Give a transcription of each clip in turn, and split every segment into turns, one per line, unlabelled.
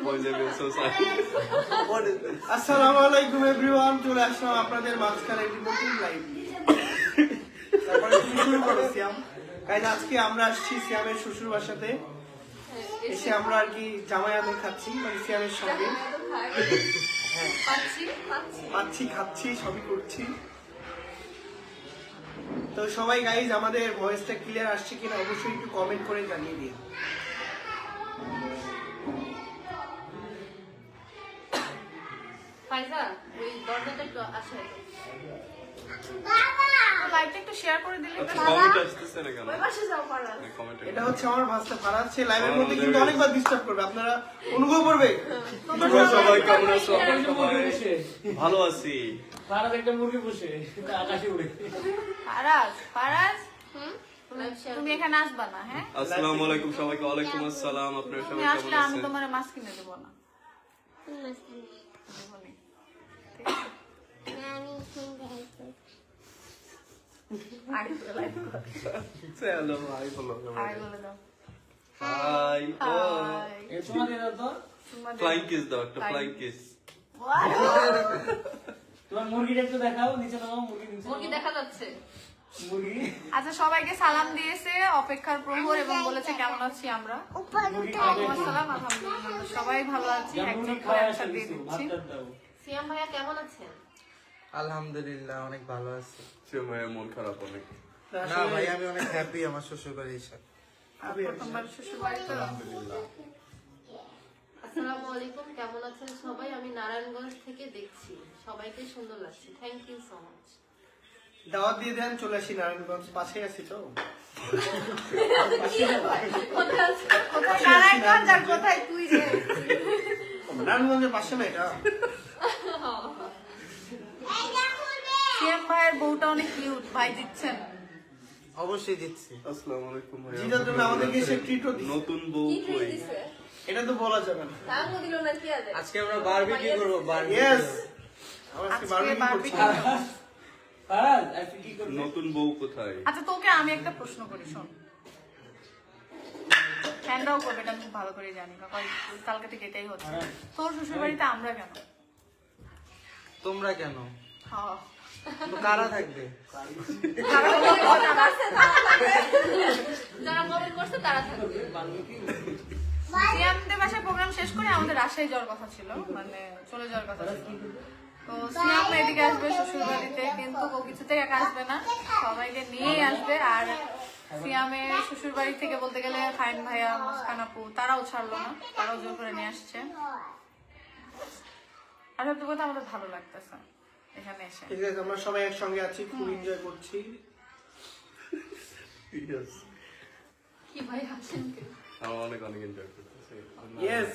boys I feel so sorry.
আসসালামু আলাইকুম everyone, চলে আসলাম আপনাদের মাঝখানে একটি নতুন লাইভ। তারপরে তুমি শুরু করো সিয়াম। গাইজ আজকে আমরা আসছি সিয়ামের শ্বশুর বাসাতে। এসে আমরা আর কি জামাই আদর খাচ্ছি, মানে সিয়ামের সঙ্গে খাচ্ছি সবই করছি। তো সবাই গাইজ আমাদের ভয়েসটা ক্লিয়ার আসছে কিনা অবশ্যই একটু কমেন্ট করে জানিয়ে দিন।
ফাইজা ওই দরজাটা একটু আসে
লাইভটা একটু শেয়ার করে দিলে
Comment আসতেছে না কেন?
ওই পাশে যাও পারা
Comment
এটা হচ্ছে আমার ভাষা ফারাদ, সে লাইভের মধ্যে কিন্তু অনেকবার ডিস্টার্ব করবে, আপনারা অনুভব করবে।
তোমরা সবাই কেমন আছো? আমরা সবাই ভালো আছি।
ফারাদ একটা মুরগি পুষে আকাশে উড়ে।
ফারাজ তুমি এখানে আসবা না, হ্যাঁ?
আসসালামু আলাইকুম সবাইকে। ওয়ালাইকুম আসসালাম। আপনারা
তুমি
সবাই
আসলে
কেমন
আমি
আছেন?
তোমার মাছ কিনে দেবো না।
হ্যালো ভাই বলো।
হাই বলে দাও।
হাই।
এ তোমাদের দাও তো।
ফ্লাইং কিস দাও, একটা ফ্লাইং কিস।
তোমার মুরগিটা একটু দেখাও, নিচে নামাও মুরগি নিচে।
মুরগি দেখা যাচ্ছে
মুরগি।
আচ্ছা, সবাইকে সালাম দিয়েছে অপেক্ষার প্রহর এবং বলেছে কেমন আছি আমরা। ওয়ালাইকুম আসসালাম, আলহামদুলিল্লাহ সবাই ভালো আছি।
মুরগি
একজন
খাওয়া
একটা দিয়ে
দিচ্ছি,
দিচ্ছি।
ভাতটা দাও।
সিয়াম ভাইয়া কেমন আছেন?
আলহামদুলিল্লাহ অনেক ভালো আছি।
সময় মন খারাপ অনেক।
না ভাই, আমি অনেক হ্যাপি আমার শ্বশুর বাড়ি এসে।
প্রথমবার শ্বশুর বাড়িতে।
আসসালামু আলাইকুম, কেমন আছেন সবাই? আমি নারায়ণগঞ্জ থেকে দেখছি, সবাইকে সুন্দর লাগছে, থ্যাংক ইউ সো মাচ।
দাওয়াত দিয়ে দেন, চলে আসি নারায়ণগঞ্জ, পাশে আছি তো।
কোথায় আছেন?
কোথায় নারায়ণগঞ্জ আর কোথায় তুই রে?
নারায়ণগঞ্জের পাশে না এটা?
সিএম ভাইয়ের বউটা অনেক কিউট, ভাই দিচ্ছেন।
অবশ্যই দিচ্ছি।
আসসালামু আলাইকুম ভাইয়া।
জিজার জন্য আমাদেরকে সে ট্রিটও দিচ্ছে।
নতুন বউ
কি
কই?
ট্রিট দিছে?
এটা তো বলা যাবে না।
তাও দিল না কি আছে?
আজকে আমরা বারবিকিউ করব।
ইয়েস, আমরা আজকে
আজকে
বারবিকিউ করছি।
বারবিকিউ।
ফারাদ আজকে কি করবে?
নতুন বউ কোথায়?
আচ্ছা, তোকে আমি একটা প্রশ্ন করি, শোন। ফ্যানটাও করবে, এটা আমি খুব ভালো করে জানি, কালকে থেকে এটাই হচ্ছে। তোর শ্বশুর বাড়িতে আমরা কেন?
তোমরা কেন?
হ্যাঁ।
তো কারা থাকবে?
যারা কমেন্ট করছে তারা থাকবে।
সিয়ামদের বাসায় প্রোগ্রাম শেষ করে আমাদের রাজশাহী যাওয়ার কথা ছিল, মানে চলে যাওয়ার কথা ছিল। তো সিয়াম এদিকে আসবে শ্বশুর বাড়িতে, কিন্তু ও কিছুতে একা আসবে না, সবাইকে নিয়েই আসবে। আর সিয়ামের শ্বশুর বাড়ি থেকে বলতে গেলে ফাইন ভাইয়া, মুস্কান আপু, তারাও ছাড়লো না, তারাও জোর করে নিয়ে আসছে। আর সত্যি কথা আমাদের ভালো লাগতেছে এখানে এসে।
ঠিক আছে, আমরা সবাই একসঙ্গে আছি, খুব এনজয় করছি।
Yes.
কি ভাই হাসেন কেন?
আমি অনেক এনজয় করতেছি।
ইয়েস,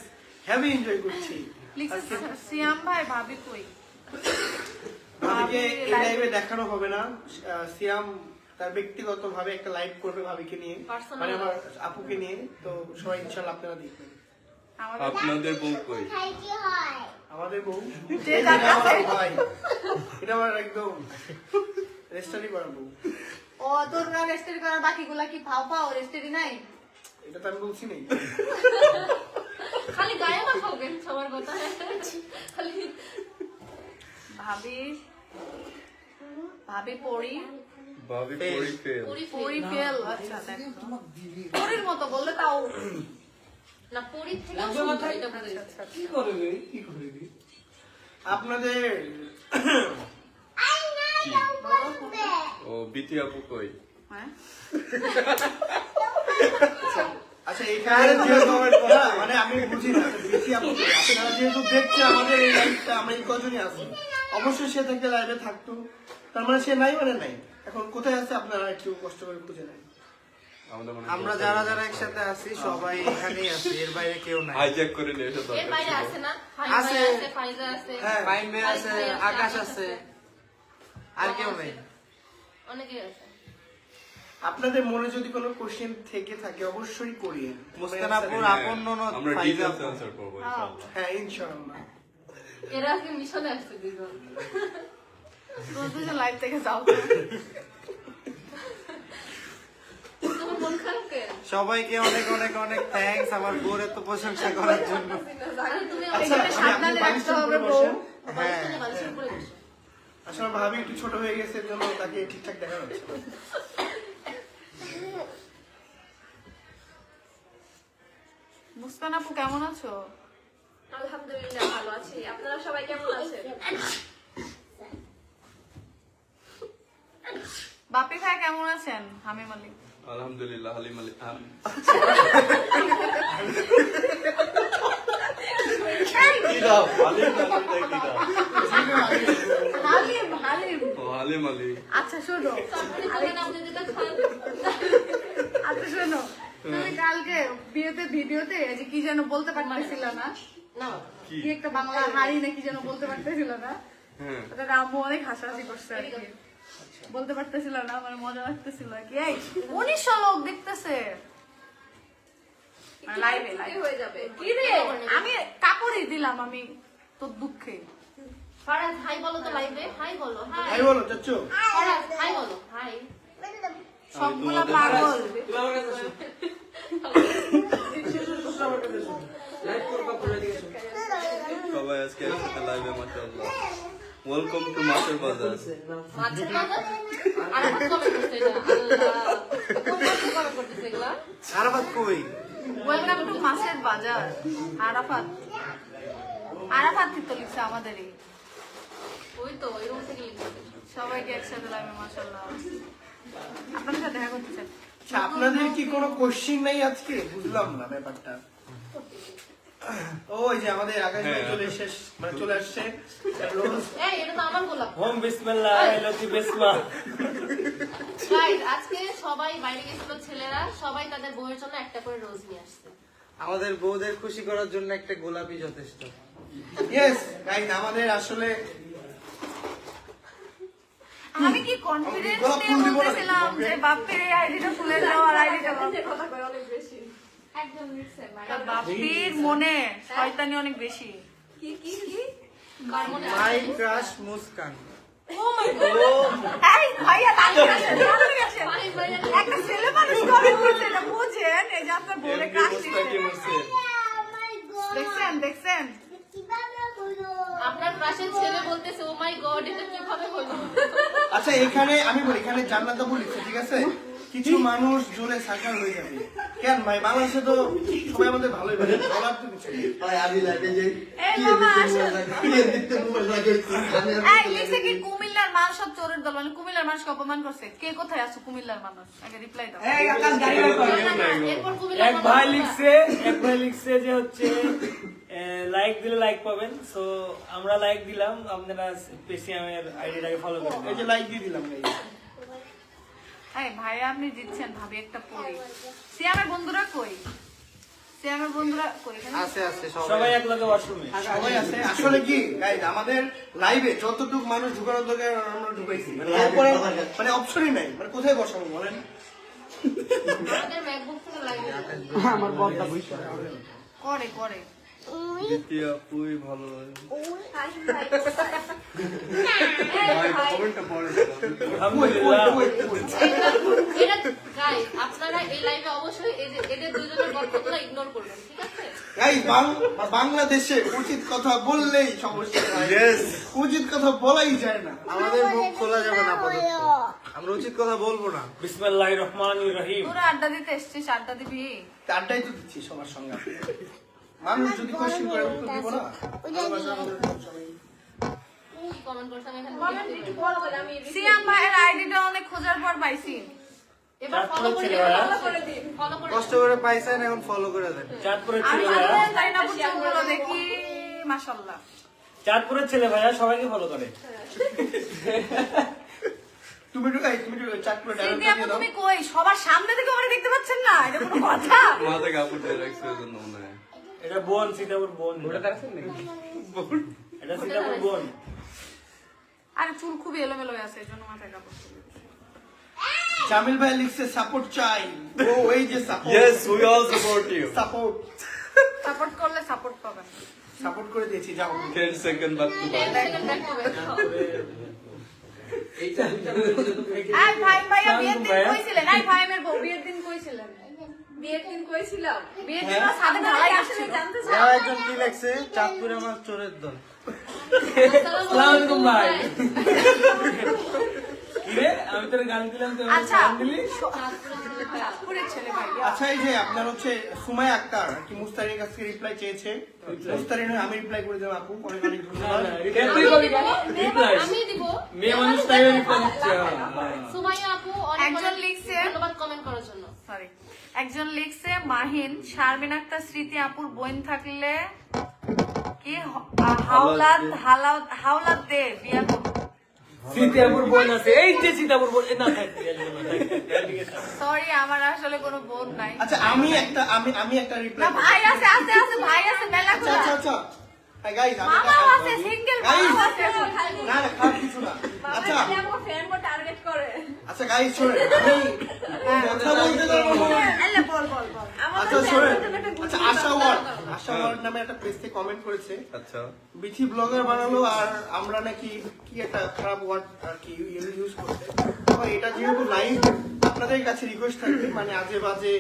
হেভি এনজয় করছি।
লিখছে সিয়াম ভাই, ভাবি কই?
ভাবিকে এই লাইভে দেখানো হবে না। সিয়াম তার ব্যক্তিগত ভাবে একটা লাইভ করবে ভাবিকে নিয়ে,
Personal
মানে আমার আপুকে নিয়ে। তো সবাই ইনশাআল্লাহ আপনারা দেখবেন।
আমাদের
আপনাদের বউ কই?
আমাদের বউ
যে যার কাছে।
ভাই, এটা আমার একদম রেস্টারি করা বউ।
ও তোর রেস্টারি করার বাকিগুলা কি ভাও পাও রেস্টারি নাই?
এটা তো আমি বলছি নেই।
খালি গায়ে মাখাও কেন সবার কথা? খালি
ভাবি ভাবি পড়ি
ভাবি পরি ফেল।
পড়ি ফেল। আচ্ছা দেখো, পড়ির মতো বললে তাও।
না পরি থেকে সুন্দর, এটা বলে দিচ্ছে।
কি করবে? কি করবে?
আপনাদের
ও বিটি আপু কই?
হ্যাঁ,
আচ্ছা এখানে যেহেতু মানে আমি বুঝি না, বেশি আপনারা যেহেতু দেখছে আমাদের এই লাইভটা, আমরা এই কজনই আছি, অবশ্যই সে থেকে লাইভে থাকতো, তার মানে সে নাই মানে নাই। এখন কোথায় আছে আপনারা একটু কষ্ট করে খুঁজে নেন।
আমরা যারা যারা একসাথে আছি সবাই এখানেই আছি, এর বাইরে কেউ নাই।
হাইজ্যাক করে নিয়ে এসে
এর
দরকার
বাইরে
ছিল।
আছে না? ফাইন
আছে।
ভাই আছে, ফাইজা আছে,
হ্যাঁ,
ফাইন ভাই আছে, আকাশ আছে, আর কেউ নেই।
অনেকেই আছে।
আপনাদের মনে যদি কোনো কোশ্চেন থেকে থাকে অবশ্যই করিয়ে।
মুস্কান আপুর আপন ননদ
আমরা
ফাইজা
ডিটেইলস
আপু।
আনসার করব ইনশাআল্লাহ।
হ্যাঁ ইনশাআল্লাহ।
এরা আজকে মিশনে আসছে দুজন।
তোমরা দুজন লাইভ থেকে যাও।
তোমার মন খারাপ কেন?
সবাইকে অনেক অনেক অনেক থ্যাঙ্কস আমার বোর এত প্রশংসা করার জন্য।
আরে তুমি
আচ্ছা,
এখানে সাবধানে রাখতে হবে বউ।
বালিশের উপরে বসো।
আসলে ভাবি একটু ছোট হয়ে গেছে এর জন্য তাকে ঠিকঠাক দেখা যাচ্ছে না।
মুস্কান আপু কেমন আছো?
আলহামদুলিল্লাহ ভালো আছি। আপনারা সবাই কেমন আছেন?
বাপি ভাই কেমন আছেন? হামিম আলী
আলহামদুলিল্লাহ হালিম আলী কি দাও হালিম আলী কি দাও
হালিম হালিম।
ও হালিম আলী
আচ্ছা শোনো,
আপনি আপনি যেটা খান
আচ্ছা শোনো, তুমি কালকে বিয়েতে ভিডিওতে এই যে কি যেন বলতে পারতেছিল না,
না
কি একটা বাংলা হাড়ি না কি যেন বলতে পারতেছিল না,
হ্যাঁ
ওটা আম্মু অনেক হাসাহাসি করছে আর কি। বলতে পারতেছিল না, আমার মজা লাগতেছিল আর কি। এই 1900 লোক দেখতেছে লাইভে লাইভে
হয়ে যাবে।
কি রে, আমি কাপড়ই দিলাম আমি তোর দুঃখে।
ফারাজ হাই বলো তো লাইভে হাই বলো হাই
তাই বলো চাচ্চু।
ফারাজ হাই বলো হাই
সবগুলা পাগল।
তুমি আমার কাছে আসো। আমার কাছে আসো। লাইভ করবা করে দিয়েছো।
সবাই আজকে একসাথে লাইভে মাশাআল্লাহ ওয়েলকাম টু মাছের বাজার
মাছের বাজার আর কত করতে এটা আল্লাহ কোন কত করতে এগুলা
আরাফাত কই?
ওয়েলকাম টু মাছের বাজার। আরাফাত আরাফাত তো লিখছে আমাদেরই।
ওই তো ওই রুম থেকে লিখতে
সবাইকে একসাথে লাইভে মাশাআল্লাহ আপনাদের সাথে দেখা করতে চাই।
আচ্ছা, আপনাদের কি কোনো কোশ্চিন নাই আজকে? বুঝলাম না ব্যাপারটা। ওই যে আমাদের আকাশ ভাই চলে আসছে রোজ।
এই এটা তো আমার গোলাপ
হোম বিসমিল্লাহ লতি বিসমা।
গাইস আজকে সবাই বাইরে গেছিল ছেলেরা সবাই তাদের বউয়ের জন্য একটা করে রোজ নিয়ে আসছে
আমাদের বউদের খুশি করার জন্য একটা গোলাপি যথেষ্ট।
ইয়েস গাইস, আমাদের আসলে
আমি কি কনফিডেন্স
গোলাপ
নিয়ে
ফুল দিব না?
বলতেছিলাম যে বাপ্পির এই আইডিটা খুলে দাও আর আইডিটা
কথা কয় অনেক বেশি। একদম মিটছে
বাপ্পির মনে শয়তানি অনেক বেশি।
কি কি কি?
কার মনে
মাই ক্রাশ মুস্কান।
এই ভাইয়া তাড়াতাড়ি আসেন, তাড়াতাড়ি আসেন। একটা ছেলে মানুষ কবে করছে এটা বুঝেন, এই যে আপনার বউরে ক্রাশ
অবস্থা কি হচ্ছে
দেখছেন দেখছেন।
আপনার ক্রাশের ছেলে বলতেছে ও মাই গড এটা কিভাবে হলো
আচ্ছা এখানে আমি বলি, এখানে জান্নাত আপু লিখছে, ঠিক আছে? কিছু মানুষ জোরে সাকার হয়ে যাবে। কেন ভাই, বাংলাদেশে তো সবাই আমাদের ভালোই বলে, বলার তো কিছু নেই।
এই মামা আসেন। এই লিখছে কি কুমিল্লার মানুষ সব চোরের দল, মানে কুমিল্লার মানুষকে অপমান করছে। কে কোথায় আছো কুমিল্লার মানুষ? আগে রিপ্লাই দাও।
এই আকাশ গাড়ি বের কর।
এরপর কুমিল্লা
এক ভাই লিখছে যে হচ্ছে লাইক দিলে লাইক পাবেন। সো আমরা লাইক দিলাম, আপনারা পেশিয়ামের আইডিটাকে ফলো করুন।
এই যে লাইক দিয়ে দিলাম guys।
এই ভাইয়া আপনি দিচ্ছেন, ভাবি একটা পড়ি। সিয়ামের বন্ধুরা কই? সিয়ামের বন্ধুরা কই? এখানে?
আছে আছে
সবাই
সবাই।
এক লগে ওয়াশরুমে।
সবাই আছে। আসলে কি গাইস, আমাদের লাইভে যতটুকু মানুষ ঢুকানোর দরকার আমরা ঢুকাইছি, মানে এরপরে মানে অপশনই নাই, মানে কোথায় বসাবো বলেন?
আমাদের ম্যাকবুক থেকে লাইভে
করে করে।
দ্বিতীয় আপুই ভালো
হাই হাই।
কমেন্টটা পড়ে
আলহামদুলিল্লাহ।
এটা গাইস আপনারা এই লাইভে অবশ্যই এদের দুজনের গল্পগুলো ইগনোর করবেন ঠিক আছে
গাইস, বাংলাদেশে উচিত কথা বললেই সমস্যা হয়।
Yes.
উচিত কথা বলাই যায় না।
আমাদের মুখ খোলা যাবে না আপাতত। আমরা উচিত কথা বলবো না।
বিসমিল্লাহির রহমানির রহিম।
তোরা আড্ডা দিতে এসছিস, আড্ডা দিবি?
তারটাই তো দিচ্ছি সবার সঙ্গে। মানুষ যদি কোশ্চেন করে উত্তর দিব না, ভালোবাসা আমাদের সবাই।
কি কমেন্ট করছেন এখানে
বলেন একটু বলো বলে আমি
সিয়াম ভাইয়ের আইডিটা অনেক খোঁজার পর পাইছি।
এবার ফলো করে
ছেলে ভাইয়া।
ফলো করে দিন ফলো করে
কষ্ট করে পাইছেন, এখন ফলো করে দেন।
চাঁদপুরের
আমি
ছেলে ভাইয়া,
জানি না চোখগুলো দেখি মাশাআল্লাহ।
চাঁদপুরের ছেলে ভাইয়া সবাইকে ফলো করে।
তুমি একটু চাট করে
সিদ্ধি
ডায়লগটা
আপু
দিয়ে দাও।
তুমি কই? সবার সামনে থেকে আমরা দেখতে পাচ্ছেন না, এটা কোনো কথা?
মাথা কাপড় দিয়ে রাখছে ওই জন্য মনে হয়
এটা বোন, সীতাপুর বোন। এটা সীতাপুর বোন।
আরে চুল খুবই এলোমেলো হয়ে আছে, এই জন্য মাথায় কাপড় ছিল।
জামিল ভাই লিখছে সাপোর্ট চাই। ও এই যে support.
Yes, we all support you.
Support
support করলে সাপোর্ট পাবেন।
সাপোর্ট করে দিয়েছি, যাও।
10 second back to back.
Second back to back
এই ভাই ভাইয়া বিয়ের দিন কইছিলেন? এই ভাই আমার বউ বিয়ের দিন কইছিলেন?
বিয়ের দিন কইছিলাম
বিয়ের জন্য সাথে ঢালাই
আসলে জানতে চাই
আর একজন কি লেখছে চাঁদপুর আমার চোরের দল।
আসসালামু আলাইকুম ভাই। কিরে আমি তোর গালি দিলাম তো
আচ্ছা
গালি দিলি?
চাঁদপুরের ছেলে ভাই
আচ্ছা এই যে আপনার হচ্ছে সুমাই আক্তার কি মুস্তারিনের কাছ থেকে রিপ্লাই চেয়েছে, মুস্তারিন আমি রিপ্লাই করে দিলাম আপু, অনেক অনেক
না,
ধন্যবাদ।
না, reply করবি কেন? Reply।
আমি দিব
মেয়ে মানুষ তাই reply দিচ্ছে, হ্যাঁ।
সুমাইয়া আপু অনেক
একজন
অনেক
লিখছে
ধন্যবাদ কমেন্ট করার জন্য।
সরি একজন লিখছে মাহিন শারমিন আক্তার স্মৃতি আপুর বোন থাকলে কি হাওলাত দে বিয়া করবো।
সীতাপুর বোন আছে, এই যে সীতাপুর বোন, এ না থাক,
সরি আমার আসলে কোনো বোন নাই।
আচ্ছা আমি একটা
না
রিপ্লাই,
ভাই আছে ভাই আছে মেলা
আচ্ছা
গুলা।
আচ্ছা আচ্ছা গাইস
মামাও আছে সিঙ্গেল মামাও আছে।
না না খারাপ কিছু না। আচ্ছা
আমার ফ্রেন্ড কো টার্গেট করে
আচ্ছা গাইস শোনেন, আমি কথা বলতে পারবো না।
আল্লাহ বল
আচ্ছা শোনেন, আচ্ছা আশা ওয়ার্ড নামে একটা পেজ থেকে কমেন্ট করেছে,
আচ্ছা
বিথি ব্লগার বানালো আর আমরা নাকি কি একটা খারাপ ওয়ার্ড আর কি ইউজ করতে। তো এটা যেহেতু লাইভ, আপনাদের কাছে রিকোয়েস্ট থাকবে মানে আজে বাজে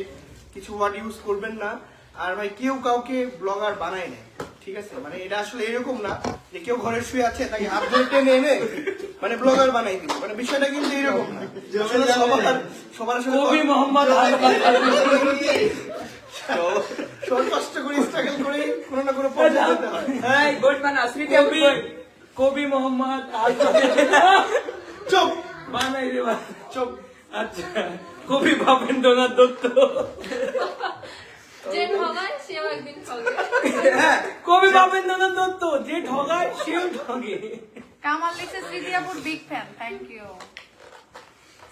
কিছু ওয়ার্ড ইউজ করবেন না। আর ভাই কেউ কাউকে ব্লগার বানায় না, ঠিক আছে? মানে এটা আসলে এরকম না যে কেউ ঘরে শুয়ে আছে তাকে হাত ধরে টেনে এনে মানে ব্লগার বানাই দিবে, মানে বিষয়টা কিন্তু এরকম না। আসলে সবার আসলে
কবি মোহাম্মদ
সবার কষ্ট করে স্ট্রাগল করে কোনো না কোনো পর্যায়ে যেতে হয়।
কবি মোহাম্মদ
চুপ
বানাই রে ভাই।
চুপ।
আচ্ছা কবি ভবেন্দ্রনাথ দত্ত,
যে ঠগায় সেও একদিন ঠগে।
হ্যাঁ
কবি ভবেন্দ্রনাথ দত্ত, যে ঠগায় সেও ঠগে।
কামাল লিখছে স্মৃতি আপুর big fan, thank you.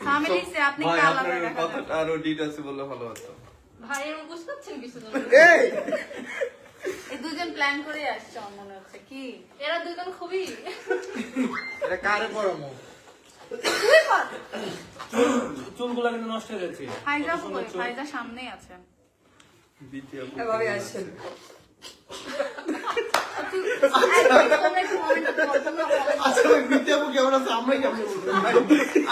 Sami লিখছে আপনি
ভাই
কালা
আপনার
দেখা
কথাটা আরো ডিটেলসে বললে ভালো হতো।
ভাই এরকম বুঝতে পারছেন কিছু না?
এই
এই দুজন প্ল্যান করে আসছে আমার মনে হচ্ছে কি
এরা দুজন খুবই
এটা কারে পড়ামো?
চুলগুলা কিন্তু নষ্ট হয়ে যাচ্ছে।
ফাইজা কই ফাইজা সামনেই আছে।
বিথি আপু
তোমরা একটু comment করো, তোমরা comment করো।
আচ্ছা ওই বিদ্যাপু কেমন আছে আমরাই কেমন বলবো?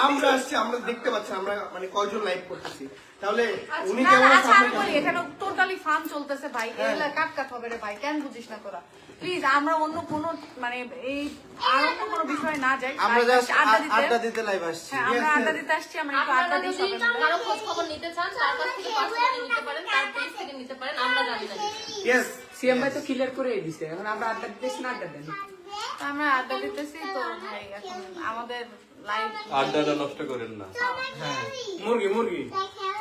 আমরা আসছি, আমরা দেখতে পাচ্ছি আমরা মানে কয়জন লাইভ করতেছি, তাহলে উনি
না,
কেমন
না,
আছে
আচ্ছা,
আমরা
আমি বলি, এখানে টোটালি ফান চলতেছে ভাই, এগুলা কাট হবে রে ভাই, কেন বুঝিস না তোরা? প্লিজ আমরা অন্য কোনো মানে এই আর অন্য কোনো বিষয় না যাই,
আমরা জাস্ট
আড্ডা দিতে।
আড্ডা দিতে লাইভ আসছি।
হ্যাঁ, আমরা আড্ডা দিতে আসছি, আমরা একটু আড্ডা
আপনারা
দিই
যদি
সবাই।
কারো খোঁজ খবর নিতে চান তার কাছ থেকে পার্সোনালি নিতে পারেন, তার পেজ থেকে নিতে পারেন, আমরা জানি না।
ইয়েস
সিএম ভাই তো ক্লিয়ার করে দিছে, এখন আমরা আড্ডা দিতেছি না, আড্ডা দেন।
আমরা আড্ডা দিতেছি তো ভাই, এখন আমাদের লাইভ
আড্ডাটা নষ্ট করেন না।
মুরগি মুরগি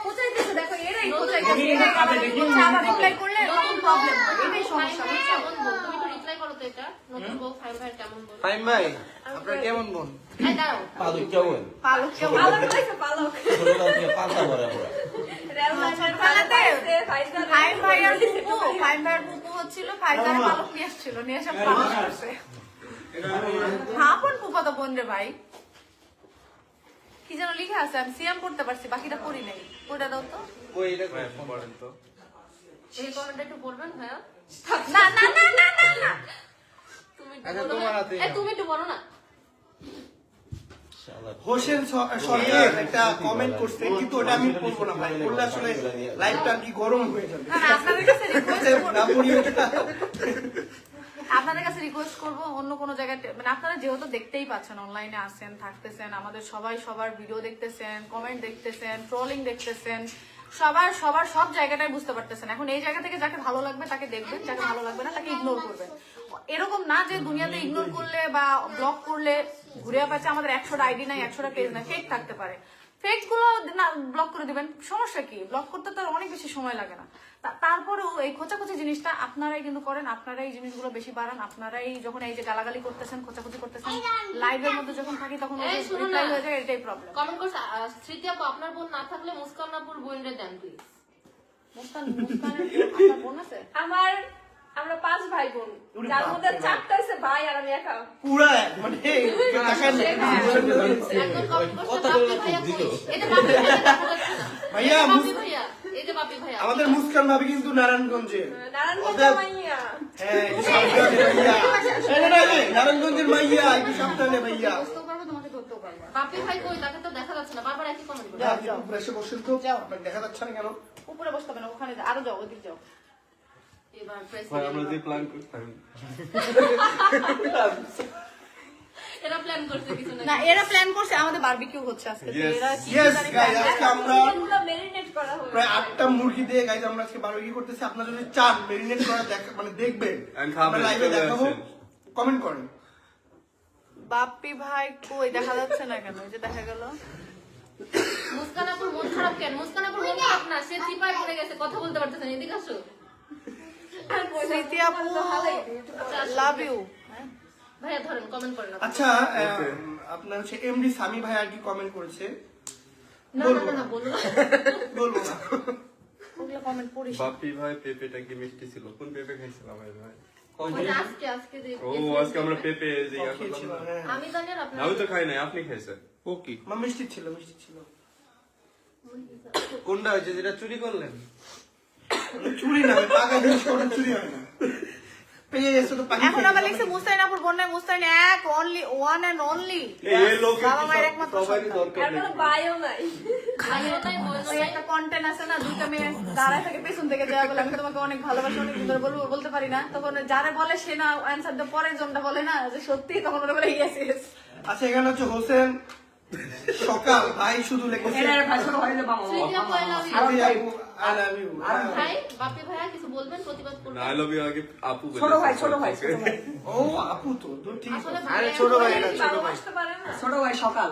কোথায় দিছে দেখো, এরাই কোথায় দিছে, এরাই হচ্ছে আবার রিপ্লাই করলে তখন প্রবলেম হয়, এটাই সমস্যা বুঝছো?
কেমন বল, তুমি একটু রিপ্লাই করো তো এটা, নতুন বউ ফাইম ভাই কেমন বল?
ফাইম ভাই আপনার কেমন বোন?
এই দাঁড়াও,
পালক কেউ
পালক পালক
ছোটবেলাতে ফাইম ভাইয়ার পুপু হচ্ছিল, ফাইজারে পালক নিয়ে আসছিল, নিয়ে এসে পালক করছে। হ্যাঁ বোন পুপা তো বোন রে ভাই, কি যেন লিখে আছে, আমি সিএম পড়তে পারছি, বাকিটা পড়ি নাই, পড়ে দাও তো।
ওই এটা
ভাই পড়েন তো।
এই কমেন্টটা একটু বলবেন ভাইয়া?
না না না না না না
তুমি একটু
আচ্ছা,
বলো
তোমার
না।
হাতেই
এই
নাও।
তুমি একটু বলো না।
হোসেন সরকার একটা কমেন্ট করছে, কিন্তু ওটা আমি পড়বো না ভাই, বললে আসলে লাইভটা আর কি গরম হয়ে যাবে।
না, না, আপনাদের কাছে রিকোয়েস্ট
না পড়ি ওটা।
আপনাদের কাছে রিকোয়েস্ট করবো অন্য কোনো জায়গায়, মানে আপনারা যেহেতু দেখতেই পাচ্ছেন অনলাইনে আসেন থাকতেছেন, আমাদের সবাই সবার ভিডিও দেখতেছেন, কমেন্ট দেখতেছেন, ট্রোলিং দেখতেছেন, সবার সবার সব জায়গাটাই বুঝতে পারতেছেন। এখন এই জায়গা থেকে যাকে ভালো লাগবে তাকে দেখবেন, যাকে ভালো লাগবে না তাকে ইগনোর করবেন। এরকম না যে দুনিয়াতে ইগনোর করলে বা ব্লক করলে ঘুরে পাচ্ছে আমাদের 100টা আইডি নাই, 100টা পেজ নাই, ফেক থাকতে পারে, ফেক গুলো না ব্লক করে দিবেন, সমস্যা কি? ব্লক করতে তো অনেক বেশি সময় লাগে না। তারপরেও এই খোঁচাখুচি জিনিসটা আপনারাই কিন্তু করেন, আপনারাই এই জিনিসগুলো বেশি বাড়ান, আপনারাই যখন এই যে গালাগালি করতেছেন, খোঁচাখুচি করতেছেন, লাইভের মধ্যে যখন থাকি তখন
এই শুনুন
রিপ্লাই
না।
হয়ে যায়, এটাই প্রবলেম।
কমেন্ট করছে স্মৃতি আপু আপনার বোন না থাকলে মুস্কান আপুর বোনরে দেন প্লিজ।
মুস্কানের আপনার বোন আছে?
আমরা 5 ভাই বোন, যার মধ্যে 4টা হইছে ভাই আর আমি একা।
পুরা মানে দেখেন
একজন কমেন্ট করছে বাপি ভাইয়া কই? এটা বাপি ভাইয়া দেখা যাচ্ছে না।
ভাইয়া,
এই যে বাপি ভাইয়া, এই যে বাপি ভাইয়া।
আমাদের মুস্কান ভাবি কিন্তু নারায়ণগঞ্জে,
নারায়ণগঞ্জের মাইয়া।
হ্যাঁ একটু সাবধানে ভাইয়া, নারায়ণগঞ্জের মাইয়া, একটু সাবধানে ভাইয়া।
বুঝতেও পারবো, তোমাকে ধরতেও পারবো।
বাপি ভাই কই? তাকে তো দেখা যাচ্ছে না, বারবার একই কমেন্ট করে।
এসে বসেন তো, আপনাকে দেখা যাচ্ছে না কেন?
উপরে বসতে হবে না, ওখানে আরো যাও, ওদিকে যাও।
এবার
ভাই আমরা যে
প্রেসিডেন্ট
প্ল্যান করতাম
এরা প্ল্যান করছে কিছু
না
না
এরা প্ল্যান করছে, আমাদের বারবিকিউ হচ্ছে আজকে। তো
Yes.
এরা কি
Yes,
জানি
guys,
plan
আজকে আমরা
এগুলো মেরিনেট করা হবে
প্রায় 8টা মুরগি দিয়ে গাইজ আমরা আজকে বারবিকিউ করতেছি। আপনারা যদি চান মেরিনেট করা মানে দেখবেন,
And খাবেন,
আমরা লাইভে
চলে
দেখাবো,
আসেন।
কমেন্ট করেন।
বাপ্পি ভাই কই দেখা যাচ্ছে না কেন? এই যে দেখা গেল।
মুস্কানাপুর মন খারাপ কেন? মুস্কানাপুর মন খারাপ না, সে চিপায় পড়ে গেছে, কথা বলতে পারতেছে না। এদিকে আসো।
স্মৃতি আপু লাভ ইউ।
ভাইয়া ধরেন, কমেন্ট করেন আপনি।
আচ্ছা আপনার হচ্ছে এমডি সামি ভাই আর কি কমেন্ট করেছে,
না না না, না বলুন না।
বলবো না।
ওগুলো কমেন্ট পড়িস।
বাপ্পি ভাই পেঁপেটা কি মিষ্টি ছিল? কোন পেঁপে খাইছিলাম ভাই?
ওই যে আজকে যে-
ও আজকে আমরা পেঁপে যে ইয়া করলাম
খেয়েছিল,
না।
হ্যাঁ।
আমি জানি আর আপনার
আমি তো খাই নাই, আপনি খাইছেন। ও কি
মা মিষ্টি ছিল, মিষ্টি ছিল।
কোনটা হয়েছে যেটা চুরি করলেন?
চুরি না, পাকা জিনিস কোনো চুরি হয় না। পেয়ে গেছে তো পাখি
এখন
খেয়ে
আবার
গেছে।
লিখছে মুস্তাইনাপুর বন্যায় মুস্তাইন এক অনলি ওয়ান এন্ড অনলি
এই লোকে
বাবা মায়ের একমাত্র
সবারই
সন্তান।
দরকার
আর
নেই।
কোনো বায়ও নাই
ভাইও নাই, বোনও
ওই
নাই।
একটা কন্টেন্ট আছে না, দুইটা মেয়ে দাঁড়ায় থাকে পেছন থেকে যাওয়া বলে আমি তোমাকে অনেক ভালোবাসি, অনেক সুন্দর বলবো, বলতে পারি না, তখন যারা বলে সে না অ্যান্সার দেওয়ার পরের জনটা বলে না যে সত্যি, তখন ওরা বলে ইয়েস ইয়েস।
আচ্ছা এখানে হচ্ছে হোসেন সকাল ভাই শুধু লিখেছে
এরা ভাই ছোট ভাই বাবা
স্মৃতি আপু, I love you।
I love you.
ভাই, বাপি ভাইয়া কিছু বলবেন, প্রতিবাদ
না,
করবেন?
I love you আগে আপু বলেছে।
ছোট ভাই ছোট ভাই ছোট ভাই
ও আপু তো ঠিক আছে।
আসলে
আরে
ভাইয়া-
ছোট ভাই এটা, ছোট ভাই।
ভালোবাসতে পারে না
ছোট ভাই সকাল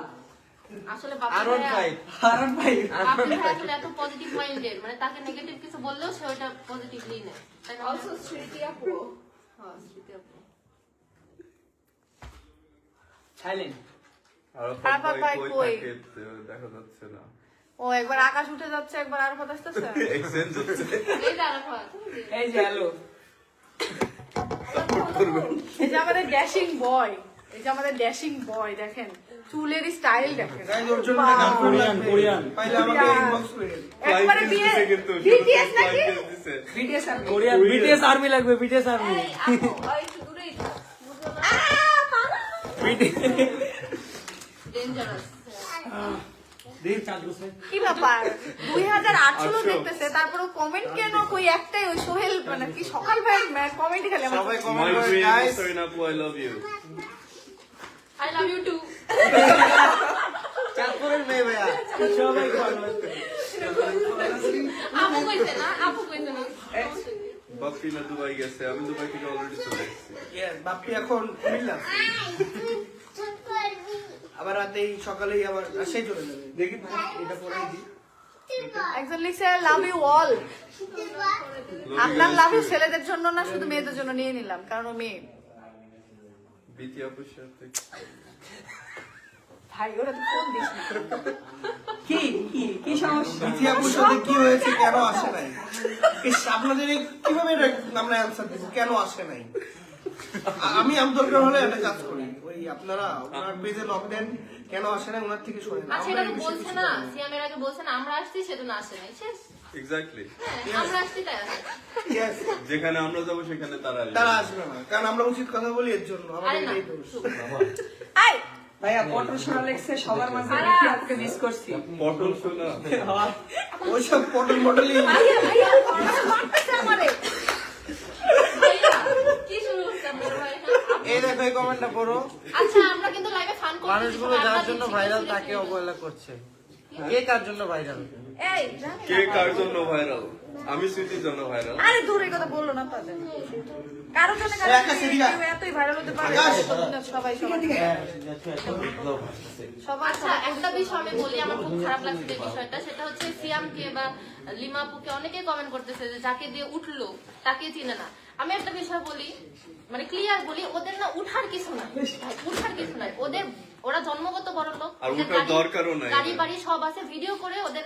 আসলে বাপি
আরন
ভাইয়া-
ভাই
আরন ভাই
বাপি ভাইয়া আসলে এত পজিটিভ মাইন্ডেড, মানে তাকে নেগেটিভ কিছু বললেও সে ওটা পজিটিভলি নেয়, তাই না?
অলসো স্মৃতি আপু
হ্যাঁ, স্মৃতি আপু।
সাইলেন্ট
আর
খারাপ
ভাই
ভাই
কই
কই?
থাকে দেখা যাচ্ছে না।
ও একবার আকাশ উঠে যাচ্ছে, একবার আরফাত আসতেছে।
এক্সচেঞ্জ হচ্ছে।
এই যে আরাফাত।
এই যে হ্যালো
এই যে আমাদের ড্যাশিং বয়, এই যে আমাদের ড্যাশিং বয়, দেখেন চুলের স্টাইল দেখেন,
গাইজ ওর জন্য
বাহ।
গান
কোরিয়ান, কোরিয়ান।
পাইলে আমাকে ইনবক্স করে দিন।
একবারে
Flight
বিয়ে
দিছে কিন্তু,
BTS
flight
নাকি?
দিছে।
বিটিএস আর
কোরিয়ান বিটিএস আর্মি লাগবে, বিটিএস আর্মি।
এই আপু ওই একটু দূরেই থাক। বুঝলো না?
ডেঞ্জারাস।
দেখ চাঁদ বসে।
কি ব্যাপার 2008 লোক
আচ্ছা।
দেখতেছে, তারপরে কমেন্ট কেন কই একটাই, ওই সোহেল মানে কি সকাল ভাই কমেন্ট খালি আমার
সবাই
My
কমেন্ট করে
dream,
guys.
Serena Apu, I love you.
I love you too.
চাঁদপুরের মেয়ে ভাইয়া।
সবাই করবে।
আপু কইছে না, আপু কইছে না।
বাপ্পি না দুবাই গেছে, আমি দুবাই থেকে অলরেডি চলে এসেছি।
Yes, বাপ্পি এখন কুমিল্লা। আবার রাতেই সকালেই আবার সেই চলে যাবে। দেখি ভাই এটা পরেই দিই।
একজন লিখছে লাভ ইউ অল। আপনার লাভ ইউ ছেলেদের জন্য না, শুধু মেয়েদের জন্য নিয়ে নিলাম, কারণ ও মেয়ে।
বিটি আপুর সাথে
ভাই ওরা তো ফোন দিস না।
কি কি কি সমস্যা?
বিথি আপুর সাথে কি হয়েছে, কেন আসে নাই? ইস, আপনাদের এই কিভাবে এটা আমরা অ্যান্সার দিব, কেন আসে নাই? আমি দরকার হলে একটা কাজ করি, ওই আপনারা ওনার পেজে লক দেন, কেন আসে না ওনার থেকে শোনেন।
আচ্ছা,
আমরা
এটা
এই
তো
বিষয়ে
বলছে
কিছু
না,
জানি না।
সিয়ামের আগে বলছে না, আমরা আসছি সেজন্য আসে নাই, শেষ।
এক্স্যাক্টলি।
হ্যাঁ, আমরা আসছি তাই আসে।
Yes,
যেখানে আমরা যাবো সেখানে তারা আসবে।
তারা আসবে না, কারণ আমরা উচিত কথা বলি এর জন্য,
আরে
আমাদের
না,
এই দোষ।
আই
ভাইয়া পটল শোনা লেগছে সবার মাঝে বিটি আপুকে মিস করছি।
পটল শোনা।
ওইসব পটল মটলই
ভাইয়া ভাইয়া মারতেছে আমারে।
ভাইয়া, কি শুরু হচ্ছে আপনার ভাই?
এই দেখো এই কমেন্টটা পড়ো।
আচ্ছা, আমরা কিন্তু লাইভে ফান করতেছি,
মানুষগুলো
সবাই
যার
আড্ডা
জন্য
দিচ্ছি,
ভাইরাল
কিছু
তাকে
লিখে
অবহেলা করছে। কে কার জন্য ভাইরাল?
এই জানি
কে
না।
কার জন্য ভাইরাল? আমি স্মৃতির জন্য ভাইরাল।
আরে দূর এই কথা বললো না তাদের। কারো জন্য কারো
একটা সিরিয়া।
কেউ এতই ভাইরাল হতে পারে,
আকাশ।
সবাই সবাই সবাই
আচ্ছা, একটা বিষয় আমি বলি, আমার খুব খারাপ লাগছে যে বিষয়টা, সেটা হচ্ছে সিয়ামকে বা লিমাপুকে অনেকেই কমেন্ট করতেছে যে যাকে দিয়ে উঠলো তাকে চিনে না। আমি একটা বিষয় বলি, মানে ক্লিয়ার বলি, ওদের না উঠার কিছু নাই, উঠার কিছু নাই। ওরা জন্মগত বড় লোক,
আর
ওদের
উঠার দরকারও নাই।
গাড়ি বাড়ি সব আছে, ভিডিও করে ওদের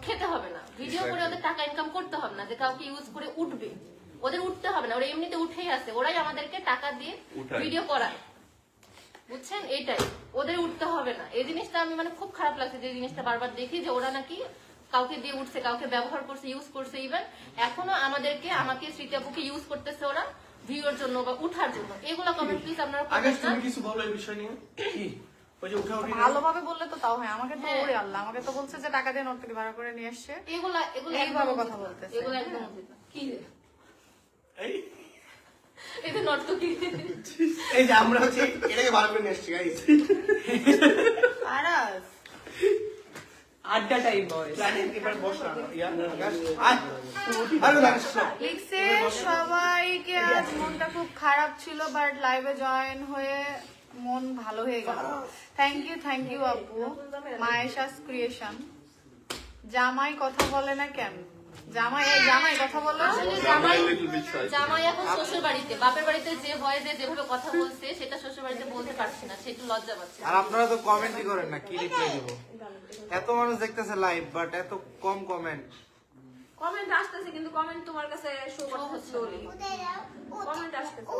খেতে হবে না, ভিডিও করে ওদের টাকা ইনকাম করতে হবে না যে কাউকে ইউজ করে উঠবে, ওদের উঠতে হবে না, ওরা এমনিতে উঠেই আছে, ওরাই আমাদেরকে টাকা দিয়ে
উঠায়।
ভিডিও করায়, বুঝছেন? এইটাই, ওদের উঠতে হবে না। এই জিনিসটা আমি মানে খুব খারাপ লাগছে যে জিনিসটা বারবার দেখি যে ওরা নাকি কাউকে দিয়ে উঠছে, কাউকে ব্যবহার করছে, ইউজ করছে, ইভেন এখনো আমাকে স্মৃতি আপুকে ইউজ করতেছে ওরা ভিউর জন্য বা উঠার জন্য। এগুলো কমেন্ট প্লিজ আপনারা
আগে
করবেন না।
তুমি কিছু বলো এই বিষয় নিয়ে। ওই যে উঠা উঠি
ভালোভাবে বললে তো তাও হয়, আমাকে তো
হ্যাঁ।
ওরে আল্লাহ, আমাকে তো বলছে যে টাকা দিয়ে নর্তকী ভাড়া করে নিয়ে আসছে।
এগুলা এগুলো
এইভাবে
একদম
কথা
উচিত না।
বলতেছে।
এগুলো একদম উচিত না। কি রে
এই
এটা নর্তকী
এই যে আমরা হচ্ছে এটাকে ভালো করে নিয়ে এসছি গাইস।
আরাস
আড্ডা টাইম বয়স
জানেন এবার বস না ইয়া আকাশ আয় আরে জানিস না
লিখছে সবাইকে আজ মনটা খুব খারাপ ছিল, বাট লাইভে জয়েন হয়ে মন ভালো হয়ে গেল। থ্যাংক ইউ আপু। মায়েশাস ক্রিয়েশন। জামাই কথা বলে না কেন? জামাই কথা বলে না?
আসলে জামাই এখন শ্বশুর বাড়িতে, বাপের বাড়িতে যে ভয়েসে যেভাবে কথা বলছে সেটা শ্বশুর বাড়িতে বলতে পারছে না, সে একটু লজ্জা পাচ্ছে।
আর আপনারা তো কমেন্টই করেন না, কি রিপ্লাই দেবো? এত মানুষ দেখতেছে লাইভ, বাট এত কম কমেন্ট।
কমেন্ট আসতেছে কিন্তু কমেন্ট তোমার কাছে শো করতে স্লোলি কমেন্ট আসতেছে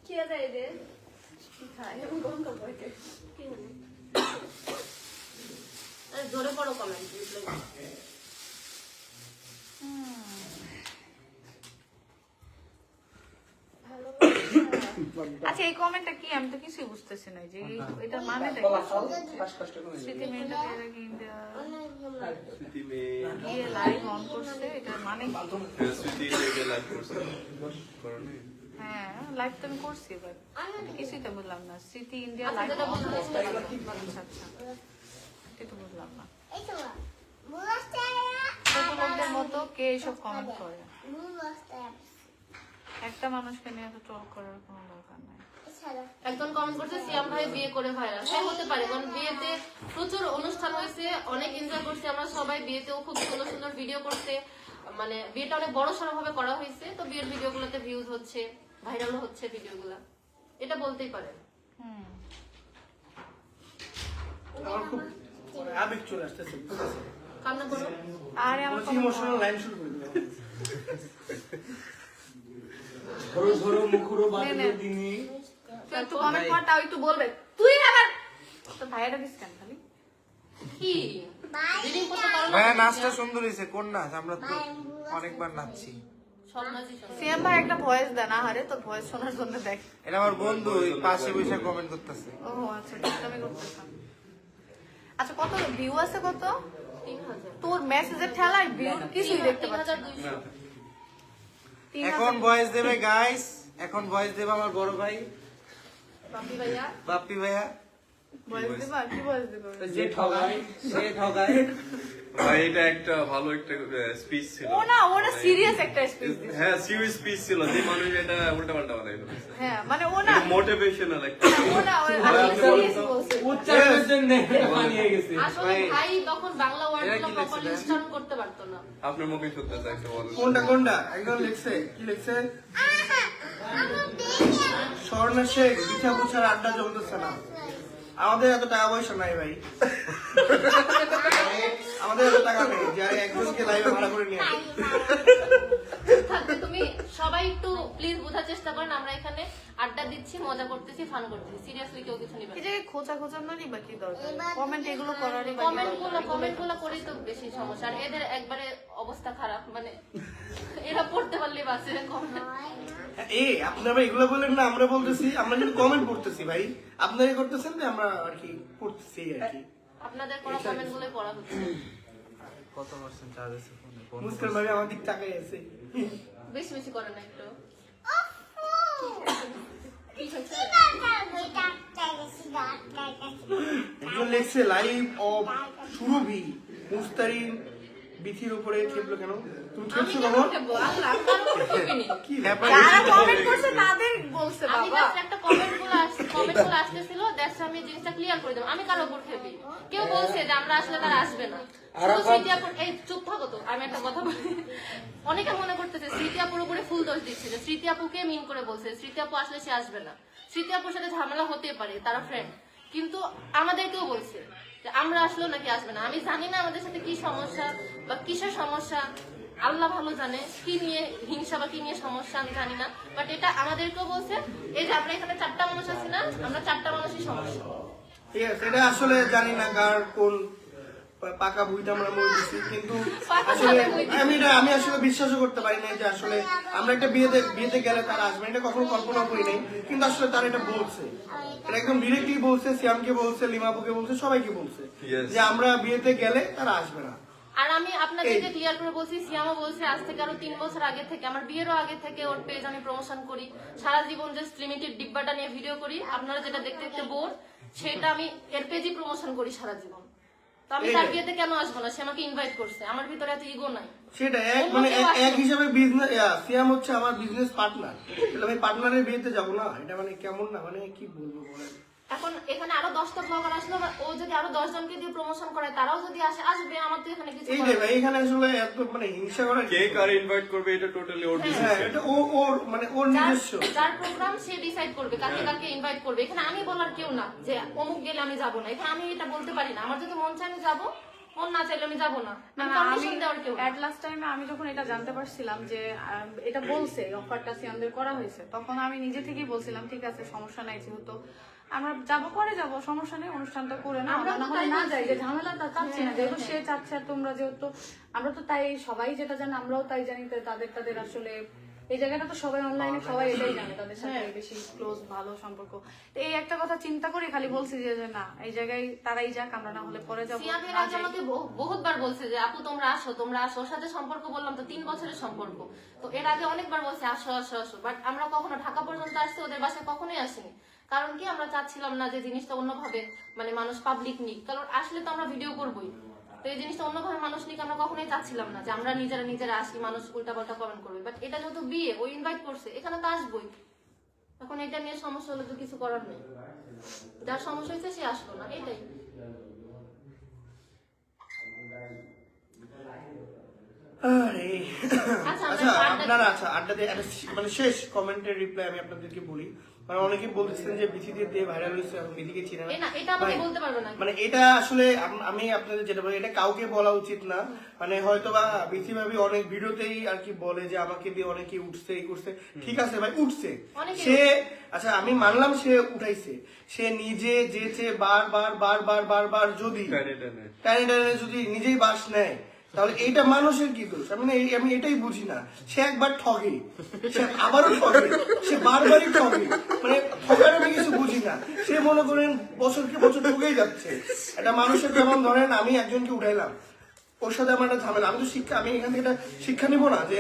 কি আছে এদের কি খায় এরকম গন্ধ বইকে কি হলো
আরে জোরে পড়ো কমেন্ট।
আচ্ছা এই কমেন্টটা কি? আমি তো কিছুই বুঝতেছি না যে এটার মানেটা কি? স্মৃতি মেয়েটা ইন্ডিয়া গিয়ে লাইভ অন করছে, এটার মানে কি? হ্যাঁ লাইভ তো আমি করছি, বাট কিছুই তো বুঝলাম না। স্মৃতি ইন্ডিয়া লাইভ অন করছে, আচ্ছা এটা তো বুঝলাম না। ছোট লোকদের মতো কে এসব কমেন্ট করে? একটা মানুষকে নিয়ে এত ট্রল করার কোনো দরকার নাই।
একজন কমেন্ট করছে সিয়াম ভাই বিয়ে করে ভাইরাল। হ্যাঁ হতে পারে, কারণ বিয়েতে প্রচুর অনুষ্ঠান হয়েছে, অনেক এনজয় করছে আমরা সবাই। বিয়েতেও খুব সুন্দর সুন্দর ভিডিও করতে, মানে বিয়েটা অনেক বড় সড়ো ভাবে করা হয়েছে, তো বিয়ের ভিডিওগুলোতে ভিউজ হচ্ছে, ভাইরালও হচ্ছে ভিডিওগুলো, এটা বলতেই পারেন।
আমার খুব আবেগ চলে আসতেছে
কান্না করো।
আরে আমার
ইমোশনাল লাইন শুরু করে দিলাম।
ধরো ধরো মুখুরো বাদলে দিনি
তুই একটু কমেন্ট কর, তাও একটু বলবে। তুই আবার তো ভাইয়াটা দিস কেন খালি?
কি রিডিং করতে পারো না?
ভাইয়া নাচটা সুন্দর হয়েছে। কোন নাচ? আমরা তো অনেকবার নাচছি।
সব নাচই সুন্দর।
সিএম ভাই একটা ভয়েস দেন, আহারে তোর ভয়েস শোনার জন্য দেখ।
এটা আমার বন্ধু ওই পাশে বসে কমেন্ট করতেছে।
ও আচ্ছা, আমি করতেছিলাম। আচ্ছা কত ভিউ আছে? কত
3000
তোর মেসেজের ঠেলায় ভিউ কিছুই দেখতে পাচ্ছি না।
3200।
3000
এখন ভয়েস দেবে গাইস, এখন ভয়েস দেবে আমার বড় ভাই
বাপি ভাইয়া
বাপ্পি ভাইয়া।
ভয়েস দিবা? কি ভয়েস দিবা?
যে ঠগায়
সে ঠগায়।
ভাই এটা একটা ভালো একটা স্পিচ ছিল।
ও না সিরিয়াস একটা স্পিচ দিছে।
হ্যাঁ সিরিয়াস স্পিচ ছিল, যে মানুষ এটা উল্টা পাল্টা বানাই ফেলেছে।
হ্যাঁ মানে ও না
মোটিভেশনাল একটা
ও না সিরিয়াস বলছে।
উচ্চারণের জন্য বানিয়ে গেছে।
আসলে ভাই তখন বাংলা ওয়ার্ডগুলো প্রপারলি উচ্চারণ করতে পারতো না।
আপনার মুখে সত্যি একটা বলেন।
কোনটা একদম লিখছে কি লিখছে? স্বর্ণা শেখ পিঠা পুছার আড্ডা জমতেছে না। আমাদের এত টাকা পয়সা নাই ভাই, আমাদের এত টাকা নেই যে একজনকে লাইভে ভাড়া করে নিয়ে আসি।
থাকবে তুমি সবাই একটু প্লিজ বোঝার চেষ্টা করেন, আমরা এখানে আড্ডা দিচ্ছি, মজা করতেছি, ফান করতেছি, সিরিয়াসলি কেউ কিছু নিবে
এই যে খোঁচা নারই বা কি দরকার? কমেন্ট এগুলো করারই বা কি দরকার?
কমেন্ট গুলো করেই তো বেশি সমস্যা। আর এদের একবারে অবস্থা খারাপ, মানে এরা পড়তে পারলেই বাঁচে কমেন্ট।
আপনারা এগুলো বলেন না, আমরা বলতেছি, আমরা কিন্তু কমেন্ট করতেছি ভাই, আপনারা করতেছেন যে আমরা আর কি করতেছি আর কি।
আপনাদের করা কমেন্ট গুলো পড়া হচ্ছে।
কত পার্সেন্ট চার্জ আছে ফোনে?
মুস্কান ভাই আমার দিক তাকাই আছে।
বেশি বেশি করে না একটু। কি হয়েছে?
একজন লিখছে লাইভ অফ সুরভি মুস্তারিন বিথির উপরে খেপলো কেন? তুমি খেপছো কখন?
আল্লাহ, আপনার উপর খেপিনি।
কি ব্যাপার?
যারা কমেন্ট করছে তাদের বলছে
আমি
বাবা।
জাস্ট একটা কমেন্ট গুলো আসতেছিল, দ্যাটস আমি জিনিসটা ক্লিয়ার করে দিলাম। আমি কারো উপর খেপি। কেউ বলছে যে আমরা আসলে তারা আসবে না। শুধু স্মৃতি আপুর, এই চুপ থাকো তো, আমি একটা কথা বলি। অনেকে মনে করতেছে স্মৃতি আপুর উপরে ফুল দোষ দিচ্ছে, যে স্মৃতি আপুকে মিন করে বলছে স্মৃতি আপু আসলে সে আসবে না। স্মৃতি আপুর সাথে ঝামেলা হতে পারে, তারা ফ্রেন্ড, কিন্তু আমাদেরকেও বলছে যে আমরা আসলেও নাকি আসবে না। আমি জানি না আমাদের সাথে কি সমস্যা বা কিসের সমস্যা, আল্লাহ ভালো জানে কি নিয়ে হিংসা বা কি নিয়ে সমস্যা, আমি জানি না। বাট এটা আমাদেরকেও বলছে, এই যে আমরা এখানে 4টা মানুষ আছি না, আমরা 4টা মানুষই সমস্যা।
ঠিক আছে, এটা আসলে জানি না কার কোন পাকা ভুইটা আমরা মই দিছি, কিন্তু আসলে আমি আসলে বিশ্বাসও করতে পারি না যে আসলে আমরা একটা বিয়েতে গেলে তারা আসবে, এটা কখনো কল্পনা করি নাই, কিন্তু আসলে তারা এটা বলছে, এটা একদম ডিরেক্টলি বলছে, সিয়ামকে বলছে, লিমাপুকে বলছে, সবাইকে বলছে
Yes.
যে আমরা বিয়েতে গেলে তারা আসবে না।
আর আমি আপনাদেরকে ক্লিয়ার করে বলছি, সিয়ামও বলছে আজ থেকে আরো 3 বছর আগে থেকে, আমার বিয়েরও আগে থেকে ওর পেজ আমি প্রমোশন করি, সারা জীবন জাস্ট লিমিটেড ডিব্বাটা নিয়ে ভিডিও করি, আপনারা যেটা দেখতে দেখতে বোর, সেটা আমি এর পেজই প্রমোশন করি সারা জীবন। তো আমি তার বিয়েতে কেন আসবো না? সে আমাকে ইনভাইট করছে, আমার ভিতরে এত ইগো নাই।
সেটা এক হিসাবে বিজনেস, সিয়াম হচ্ছে আমার বিজনেস পার্টনার, তাহলে আমি পার্টনারের বিয়েতে যাবো না? এটা মানে কেমন না, মানে কি বলবো বলেন।
এখন এখানে আরো 10টা ব্লগার আসলো, ও যদি আরো 10 জনকে দিয়ে প্রমোশন করে, তারাও যদি আসবে, আমার তো এখানে কিছু
এইটাই ভাই, এখানে আসলে এত মানে হিংসা করার
কে কার ইনভাইট করবে এটা টোটালি ওর
হ্যাঁ,
ডিসিশন।
এটা ওর মানে ওর নিজস্ব।
যার প্রোগ্রাম সে ডিসাইড করবে কাকে কাকে ইনভাইট করবে। এখানে আমি বলার কেউ না যে অমুক গেলে আমি যাব না, এখানে আমি এটা বলতে পারি না। আমার যদি মন চায় আমি যাবো, মন না চাইলে আমি যাবো না। পারমিশন দেওয়ার কেউ না।
এট লাস্ট টাইমে আমি যখন এটা জানতে পারছিলাম যে এটা বলছে অফারটা সিয়ামদের করা হয়েছে, তখন আমি নিজে থেকেই বলছিলাম ঠিক আছে সমস্যা নাই, যেহেতু আমরা যাবো পরে যাবো, সমস্যা নেই, অনুষ্ঠানটা করে না, আমরা না হলে না যাই, যে ঝামেলাটা চাচ্ছি না, যেহেতু সে চাচ্ছে আর তোমরা যেহেতু, আমরা তো তাই সবাই যেটা জানি আমরাও তাই জানি, তাদের আসলে এই জায়গাটা তো সবাই অনলাইনে সবাই এটাই জানে, তাদের সাথে বেশি ক্লোজ ভালো সম্পর্ক। তো এই একটা কথা চিন্তা করে খালি বলছি যে না এই জায়গায় তারাই যাক, আমরা না হলে পরে যাবো।
সিয়াম এর আগে আমাকে বহুতবার বলছে যে আপু তোমরা আসো, ওর সাথে সম্পর্ক বললাম তো 3 বছরের সম্পর্ক, তো এর আগে অনেকবার বলছে আসো আসো আসো, বাট আমরা কখনো ঢাকা পর্যন্ত আসছি, ওদের বাসায় কখনোই আসিনি। কারণ কি আমরা চাচ্ছিলাম না যে জিনিসটা অন্যভাবে মানে মানুষ পাবলিক নিক, কারণ আসলে তো আমরা ভিডিও করবোই, তো এই জিনিসটা অন্যভাবে মানুষ নিক আমরা কখনোই চাচ্ছিলাম না যে আমরা নিজেরা আসি, মানুষ উল্টাপাল্টা কমেন্ট করবে। বাট এটা যেহেতু বিয়ে, ওই ইনভাইট করছে, এখানে তো আসবোই। এখন এটা নিয়ে সমস্যা হলে তো কিছু করার নেই, যার সমস্যা হয়েছে সে আসলো না, এটাই।
আচ্ছা আড্ডা দিয়ে মানে শেষ কমেন্টের রিপ্লাই আমি আপনাদেরকে বলি। মানে অনেকে বলতেছেন যে বিথি দিয়ে ভাইরাল হয়েছে, এখন বিথিকে চিনে না,
এটা আমাকে বলতে পারবে না।
মানে এটা আসলে আমি আপনাদের যেটা বলি, এটা কাউকে বলা উচিত না। মানে হয়তো বা বিথি ভাবি অনেক ভিডিওতেই আর কি বলে যে আমাকে দিয়ে অনেকে উঠছে, এই করছে, ঠিক আছে ভাই উঠছে সে, আচ্ছা আমি মানলাম সে উঠাইছে, সে নিজে যেচে বার যদি টানে যদি নিজেই বাস নেয়, তাহলে এইটা মানুষের কি দোষ? আমি এটাই বুঝি না। সে একবার ঠগে, সে আবারও ঠগে, সে বারবারই ঠগে, মানে ঠগার আমি কিছু বুঝি না। সে মনে করেন বছরকে বছর ঠকেই যাচ্ছে। এটা মানুষের, যেমন ধরেন আমি একজনকে উঠাইলাম, ওর সাথে আমার একটা ঝামেলা, আমি এখান থেকে একটা শিক্ষা নিবো না যে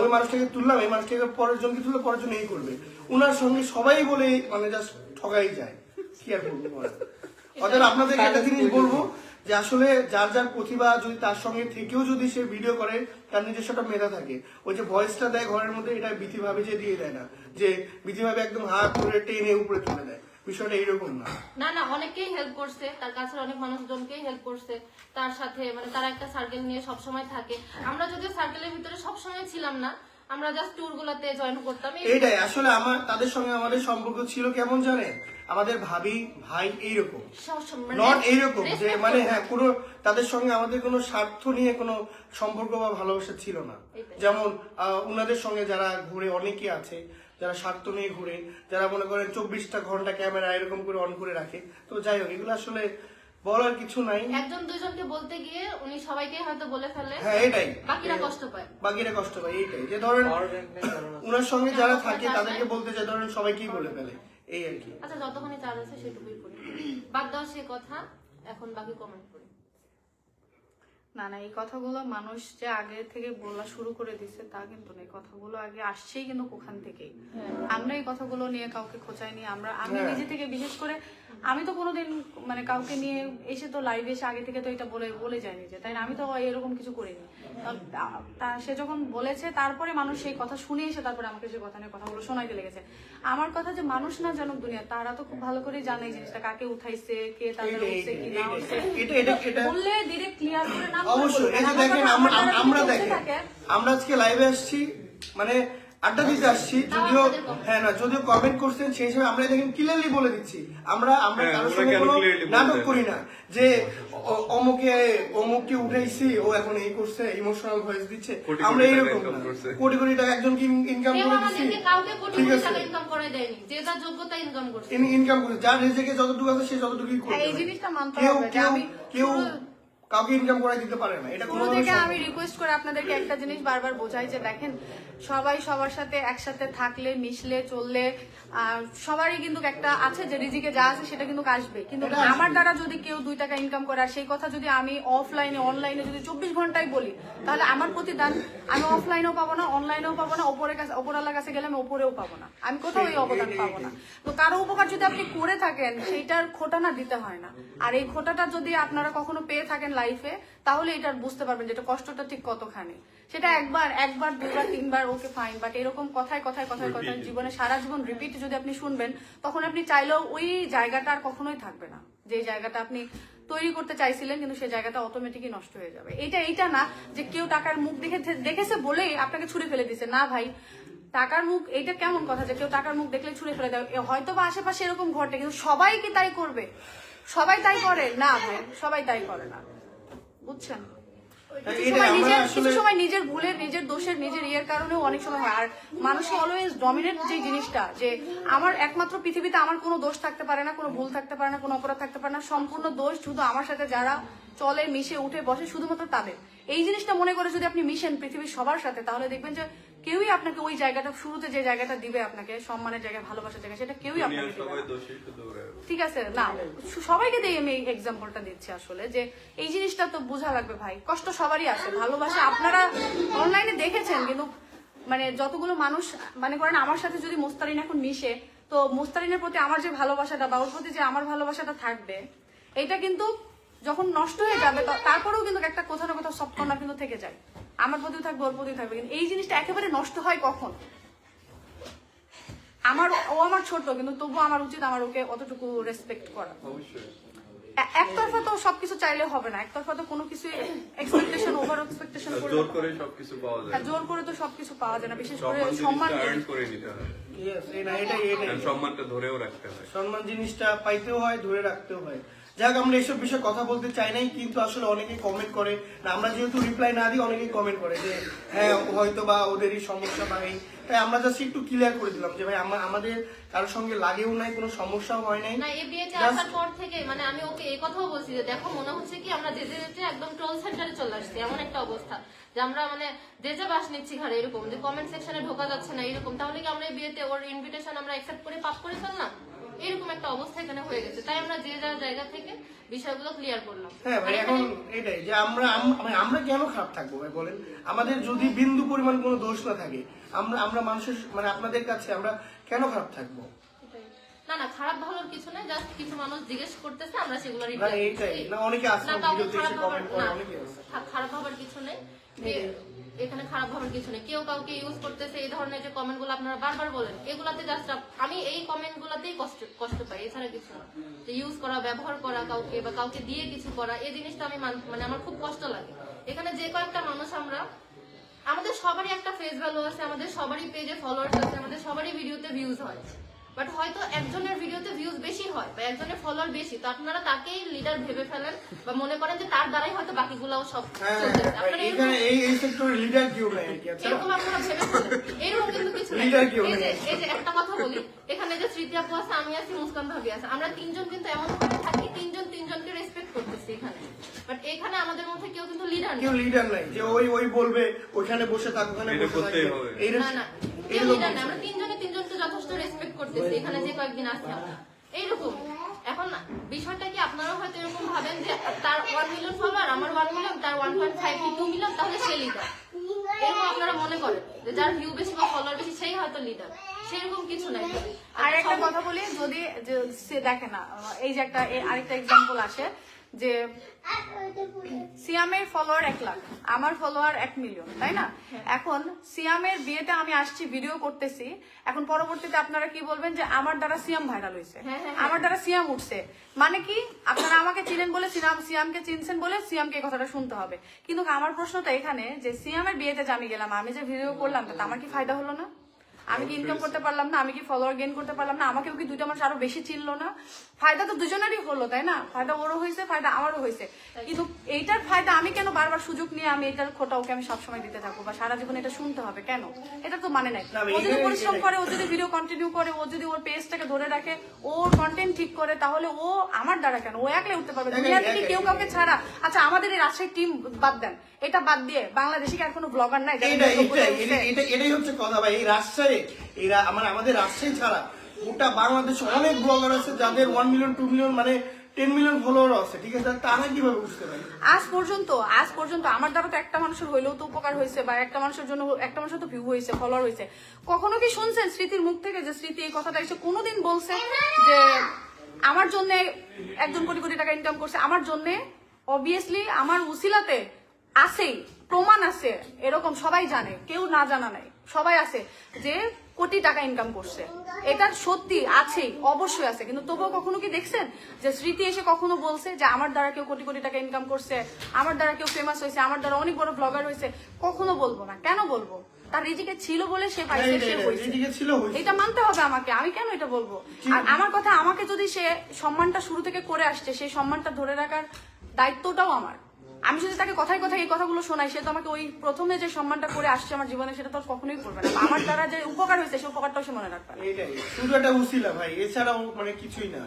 ওই মানুষটাকে তুললাম, এই মানুষটাকে পরের জনকে তুললে পরের জন এই করবে। উনার সঙ্গে সবাই বলে মানে জাস্ট ঠগাই যায়, কি আর বলবো। অতএব আপনাদের একটা জিনিস বলবো যে আসলে যার যার প্রতিভা, যদি তার সঙ্গে থেকেও যদি সে ভিডিও করে, তার নিজস্ব একটা মেধা থাকে, ওই যে ভয়েসটা দেয় ঘরের মধ্যে, এটা বিথি ভাবে যে দিয়ে দেয় না, যে বিথি ভাবে একদম হাত করে টেনে উপরে তুলে দেয়, বিষয়টা এইরকম না।
না অনেকেই হেল্প করছে, তার কাছে অনেক মানুষজনকেই হেল্প করছে, তার সাথে মানে তারা একটা সার্কেল নিয়ে সবসময় থাকে। আমরা যদিও সার্কেলের ভিতরে সবসময় ছিলাম না, আমরা জাস্ট ট্যুর গুলাতে জয়েন করতাম।
এইটাই আসলে তাদের সঙ্গে আমাদের সম্পর্ক ছিল কেমন জানেন, আমাদের ভাবি ভাই এইরকম, নট এইরকম যে মানে হ্যাঁ কোনো তাদের সঙ্গে আমাদের কোনো স্বার্থ নিয়ে কোনো সম্পর্ক বা ভালোবাসা ছিল না। যেমন উনাদের সঙ্গে যারা ঘুরে অনেকে আছে, যারা স্বার্থ নিয়ে ঘুরে, যারা মনে করেন 24টা ঘন্টা ক্যামেরা এরকম করে অন করে রাখে। তো যাই হোক, এগুলো আসলে বলার কিছু নাই।
একজন দুইজনকে বলতে গিয়ে উনি সবাইকে হয়তো বলে ফেলে,
হ্যাঁ এটাই,
বাকিরা কষ্ট পায়,
এইটাই যে ধরেন উনার সঙ্গে যারা থাকে তাদেরকে বলতে চাই, ধরেন সবাইকেই বলে ফেলে, এই আর কি।
আচ্ছা যতক্ষণই চার্জ আছে সেটুকুই করি, বাদ দাও সে কথা, এখন বাকি কমেন্ট করি।
না এই কথাগুলো মানুষ যে আগে থেকে বলা শুরু করে দিচ্ছে তা কিন্তু না, এই কথাগুলো আগে আসছেই কিন্তু ওখান থেকেই। আমরা এই কথাগুলো নিয়ে কাউকে খোঁচাইনি, আমি নিজে থেকে, বিশেষ করে আমি তো কোনোদিন মানে কাউকে নিয়ে এসে তো লাইভে এসে আগে থেকে তো এটা বলে যায়নি যে, তাই না? আমি তো এরকম কিছু করিনি। সে যখন বলেছে তারপরে মানুষ সেই কথা শুনে এসে তারপরে আমাকে সেই কথা নিয়ে কথাগুলো শোনাইতে লেগেছে। আমার কথা যে মানুষ না জানুক দুনিয়া, তারা তো খুব ভালো করে জানে এই জিনিসটা কাকে উঠাইছে, কে তাদের উঠছে কি না উঠছে, বললে ডিরেক্ট ক্লিয়ার করে না।
অবশ্যই এই যে দেখেন, আমরা আজকে লাইভে আসছি, মানে আড্ডা দিতে আসছি, যদিও কমেন্ট করছেন সেই হিসেবে আমরা দেখেন ক্লিয়ারলি বলে দিচ্ছি, আমরা কারোর সঙ্গে কোনো নাটক করি না যে অমুককে উঠাইছি, ও এখন এই করছে, ইমোশনাল ভয়েস দিচ্ছে, আমরা এইরকম না। কোটি কোটি টাকা একজনকে ইনকাম করে দিচ্ছি, ঠিক আছে, ইনকাম করছে, যার রেজেকে যতটুকু আছে সে যতটুকুই করবে।
এই জিনিসটা মানতে হবে যে আমি
কেউ কাউকে ইনকাম করে দিতে পারে না, এটা
শুরু
কোনোভাবে
থেকে
সম্ভব
আমি
না।
রিকোয়েস্ট করে আপনাদেরকে একটা জিনিস বারবার বোঝাই যে দেখেন সবাই সবার সাথে একসাথে থাকলে মিশলে চললে সবারই কিন্তু একটা আছে যে রিজিকে যা আছে সেটা কিন্তু আসবে, কিন্তু আমার দ্বারা যদি কেউ 2 টাকা ইনকাম করে আর সেই কথা যদি আমি অফলাইনে অনলাইনে যদি 24 ঘন্টায় বলি তাহলে আমার প্রতিদান আমি অফলাইনেও পাবো না, অনলাইনেও পাবো না, ওপরওয়ালার কাছে গেলে আমি ওপরেও পাবো না, আমি কোথাও এই অবদান পাবো না। তো কারো উপকার যদি আপনি করে থাকেন সেইটার খোটা না দিতে হয় না, আর এই খোটাটা যদি আপনারা কখনো পেয়ে থাকেন লাইফে তাহলে এটা বুঝতে পারবেন যে এটা কষ্টটা ঠিক কতখানি। সেটা একবার 2বার 3বার ওকে ফাইন, বাট এরকম কথায় জীবনে সারা জীবন রিপিট যদি আপনি শুনবেন তখন আপনি চাইলেও ওই জায়গাটা আর কখনোই থাকবে না, যে জায়গাটা আপনি তৈরি করতে চাইছিলেন কিন্তু সেই জায়গাটা অটোমেটিকই নষ্ট হয়ে যাবে। এইটা না যে কেউ টাকার মুখ দেখেছে বলেই আপনাকে ছুঁড়ে ফেলে দিছে, না ভাই টাকার মুখ এইটা কেমন কথা যে কেউ টাকার মুখ দেখলে ছুঁড়ে ফেলে দেয়, হয়তো বা আশেপাশে এরকম ঘটে কিন্তু সবাই কি তাই করবে? সবাই তাই করে না ভাই, সবাই তাই করে না, বুঝছেন? কিছু সময় নিজের ভুলের নিজের দোষের নিজের ইয়ের কারণেও অনেক সময় হয়। আর মানুষের অলওয়েজ ডমিনেট যে জিনিসটা যে আমার একমাত্র পৃথিবীতে আমার কোনো দোষ থাকতে পারে না, কোনো ভুল থাকতে পারে না, কোনো অপরাধ থাকতে পারে না, সম্পূর্ণ দোষ শুধু আমার সাথে যারা চলে মিশে উঠে বসে শুধুমাত্র তাদের। এই জিনিসটা মনে করে যদি আপনি মিশেন পৃথিবীর সবার সাথে তাহলে দেখবেন যে কেউই আপনাকে ওই জায়গাটা শুরুতে যে জায়গাটা দিবে আপনাকে সম্মানের জায়গায় ভালোবাসার জায়গায় সেটা কেউই আপনাকে দিবে
সবাই
না।
দোষী শুধু ওরা।
ঠিক আছে না সবাইকে দিয়ে আমি এই এক্সাম্পলটা দিচ্ছি আসলে যে এই জিনিসটা তো বোঝা লাগবে ভাই, কষ্ট সবারই আছে, ভালোবাসা আপনারা অনলাইনে দেখেছেন কিন্তু মানে যতগুলো মানুষ মানে করেন আমার সাথে যদি মোস্তারিন এখন মিশে তো মোস্তারিনের প্রতি আমার যে ভালোবাসাটা বা ওর প্রতি যে আমার ভালোবাসাটা থাকবে এটা কিন্তু যখন নষ্ট হয়ে যাবে তারপরেও কিন্তু একটা কোথাও না কোথাও সফট কর্নার কিন্তু থেকে যায়, আমার প্রতিও থাকবে ওর প্রতিও থাকবে, কিন্তু এই জিনিসটা একেবারে নষ্ট হয় কখন? ও আমার ছোট কিন্তু তবুও আমার উচিত আমার ওকে অতটুকু রেসপেক্ট করা।
অবশ্যই
একতরফা তো সবকিছু চাইলে হবে না, একতরফা তো কোনো কিছু এক্সপেকটেশন ওভার এক্সপেকটেশন করে
জোর করে সবকিছু পাওয়া যায় না।
জোর করে তো সবকিছু পাওয়া যায় না, বিশেষ করে
সম্মান
সম্মান
জিনিসটা earn করে নিতে হয়,
Yes, এটাই
আর সম্মানটা ধরেও রাখতে হয়।
সম্মান জিনিসটা পাইতেও হয়, ধরে রাখতেও হয়। যাক আমরা এইসব বিষয়ে কথা বলতে চাই নাই, কিন্তু আসলে অনেকেই কমেন্ট করে না, আমরা যেহেতু রিপ্লাই না দিই অনেকেই কমেন্ট করে যে হ্যাঁ হয়তো বা ওদেরই সমস্যা বা এই, তাই আমরা জাস্ট একটু ক্লিয়ার করে দিলাম যে ভাই আমাদের কারোর সঙ্গে লাগেও নাই, কোনো সমস্যাও হয় নাই।
না এই বিয়েতে
Just-
আসার পর থেকে মানে আমি ওকে এই কথাও বলছি যে দেখো মনে হচ্ছে কি আমরা যে একদম ট্রোল সেন্টারে চলে আসছি, এমন একটা অবস্থা যে আমরা মানে যে বাস নিচ্ছি ঘরে এরকম যে কমেন্ট সেকশনে ঢোকা যাচ্ছে না এরকম, তাহলে কি আমরা এই বিয়েতে ওর ইনভিটেশন আমরা অ্যাকসেপ্ট করে পাপ করে ফেললাম? এরকম একটা অবস্থা এখানে হয়ে গেছে, তাই আমরা যে যার জায়গা থেকে বিষয়গুলো ক্লিয়ার করলাম।
হ্যাঁ ভাই এখন এটাই যে আমরা কেন খারাপ থাকবো ভাই বলেন? আমাদের যদি বিন্দু পরিমাণ কোনো দোষ না থাকে আমরা মানুষের মানে আপনাদের কাছে আমরা কেন খারাপ থাকবো?
না খারাপ ভালোর কিছু নেই, জাস্ট কিছু মানুষ জিজ্ঞেস করতেছে আমরা সেগুলো
না
রিপ্লাই
এইটাই না, অনেকে আছে ভিডিওতে এসে কমেন্ট করে, অনেকে আছে।
খারাপ ভাবার কিছু নেই, এখানে খারাপ ভাবার কিছু নেই। কেউ কাউকে ইউজ করতেছে এই ধরনের যে কমেন্ট গুলো আপনারা বারবার বলেন এগুলাতে জাস্ট আমি এই কমেন্ট গুলাতেই কষ্ট পাই, এছাড়া কিছু না। যে ইউজ করা ব্যবহার করা কাউকে বা কাউকে দিয়ে কিছু করা এই জিনিসটা আমি মানে আমার খুব কষ্ট লাগে। এখানে যে কয়েকটা মানুষ আমরা আমাদের সবারই একটা ফেস ভ্যালু আছে, আমাদের সবারই পেজে ফলোয়ার্স আছে, আমাদের সবারই ভিডিওতে ভিউজ হয়, বাট হয়তো একজনের ভিডিওতে ভিউজ বেশি হয় বা একজনের ফলোয়ার বেশি, তো আপনারা তাকেই লিডার ভেবে ফেলেন বা মনে করেন যে তার দ্বারাই হয়তো বাকিগুলোও সব চলতেছে। আপনারা
এখানে এই সেক্টরে লিডার কেউ নাই আর কি। আচ্ছা
এরকম আপনারা ভেবে ফেলেন, এরকম কিন্তু কিছু নাই।
Leader কেউ নেই।
এই যে একটা কথা বলি, এখানে যে স্মৃতি আপু আছে, আমি আছি, মুস্কান ভাবি আছে, আমরা তিনজন কিন্তু এমন ভাবে থাকি তিনজনকে রেসপেক্ট করতেছি এখানে, বাট এখানে আমাদের মধ্যে কেউ কিন্তু লিডার
কেউ
নেই।
লিডার নাই যে ওই বলবে ওইখানে বসে থাক, ওখানে
এটা
বসে
করতেই
থাকবে
হবে।
না কেউ লিডার নেই, আমরা তিনজনকে যথেষ্ট রেসপেক্ট করতেছি এখানে যে কয়েকদিন আসছে আমরা এইরকম। এখন বিষয়টা কি আপনারা হয়তো এরকম ভাবেন যে তার 1 মিলিয়ন ফলোয়ার, আমার 1 মিলিয়ন, তার 1.5 কি 2 মিলিয়ন, তাহলে সে লিডার, এরকম আপনারা মনে করেন যে যার ভিউ বেশি বা ফলোয়ার বেশি সেই হয়তো লিডার, সেরকম কিছু নাই।
আর একটা কথা বলি, যদি দেখে না এই যে একটা আরেকটা এক্সাম্পল আসে যে সিয়ামের ফলোয়ার 1 লাখ, আমার ফলোয়ার 1 মিলিয়ন, তাই না? এখন সিয়ামের বিয়েতে আমি আসছি ভিডিও করতেছি, এখন পরবর্তীতে আপনারা কি বলবেন যে আমার দ্বারা সিয়াম ভাইরাল হয়েছে, আমার দ্বারা সিয়াম উঠছে, মানে কি আপনারা আমাকে চিনেন বলে সিয়ামকে চিনছেন বলে সিয়ামকে এই কথাটা শুনতে হবে। কিন্তু আমার প্রশ্নটা এখানে যে সিয়ামের বিয়েতে যে আমি গেলাম, আমি যে ভিডিও করলাম তাতে আমার কি ফায়দা হলো না? আমি কি ইনকাম করতে পারলাম না, আমি কি ফলোয়ার গেইন করতে পারলাম না, আমাকেও কি দুইটা মানুষ আরো বেশি চিনলো না? ফায়দা তো দুজনেরই হলো, তাই না? ফায়দা ওরও হয়েছে, ফায়দা আমারও হয়েছে, কিন্তু এইটার ফায়দা আমি কেন বারবার সুযোগ নিয়ে আমি এটার খোটা ওকে আমি সবসময় দিতে থাকবো বা সারা জীবন এটা শুনতে হবে কেন? এটা তো মানে নাই। ও যদি পরিশ্রম করে, ও যদি ভিডিও কন্টিনিউ করে, ও যদি ওর পেজটাকে ধরে রাখে, ওর কন্টেন্ট ঠিক করে, তাহলে ও আমার দ্বারা কেন? ও একলাই উঠতে পারবে দুনিয়া থেকে কেউ কাউকে ছাড়া। আচ্ছা আমাদের এই রাজশাহী টিম বাদ দেন, এটা বাদ দিয়ে বাংলাদেশে কি আর কোনো ব্লগার নাই?
এটাই হচ্ছে কথা ভাই। এই রাজশাহী, আমাদের রাজশাহী ছাড়া গোটা বাংলাদেশে অনেক ব্লগার আছে যাদের 1 মিলিয়ন 2 মিলিয়ন মানে 10 মিলিয়ন ফলোয়ার আছে, ঠিক আছে? তারা কিভাবে বুঝতে পারে?
আজ পর্যন্ত আমার দ্বারা তো একটা মানুষের হইলেও তো উপকার হয়েছে, বা একটা মানুষের জন্য একটা মানুষের তো ভিউ হয়েছে, ফলোয়ার হয়েছে। কখনো কি শুনছেন স্মৃতির মুখ থেকে যে স্মৃতি এই কথাটা এসে কোনোদিন বলছে যে আমার জন্য 1 কোটি কোটি টাকা ইনকাম করছে? আমার জন্য অবভিয়াসলি আমার উসিলাতে আছেই, প্রমাণ আছে, এরকম সবাই জানে, কেউ না জানা নাই, সবাই আছে যে কোটি টাকা ইনকাম করছে। এটা সত্যি আছেই, অবশ্যই আছে, কিন্তু তবুও কখনো কি দেখছেন যে স্মৃতি এসে কখনো বলছে যে আমার দ্বারা কেউ কোটি কোটি টাকা ইনকাম করছে, আমার দ্বারা কেউ ফেমাস হয়েছে, আমার দ্বারা অনেক বড় ব্লগার হয়েছে? কখনো বলবো না। কেন বলবো? তার রিজিকে ছিল বলে সে পাইছে, সে হয়েছে, এটা মানতে হবে আমাকে। আমি কেন এটা বলবো? আর আমার কথা, আমাকে যদি সে সম্মানটা শুরু থেকে করে আসছে, সেই সম্মানটা ধরে রাখার দায়িত্বটাও আমার। আমি যদি তাকে কথায় কথায় এই কথাগুলো শোনাই, সে তো আমাকে ওই প্রথমে যে সম্মানটা করে আসছে আমার জীবনে, সেটা তো কখনোই করবে না। আমার দ্বারা যে উপকার হয়েছে সেই উপকারটাও সে মনে রাখবে।
এটাই শুধু একটা উসিলা ভাই, এছাড়াও মানে কিছুই না।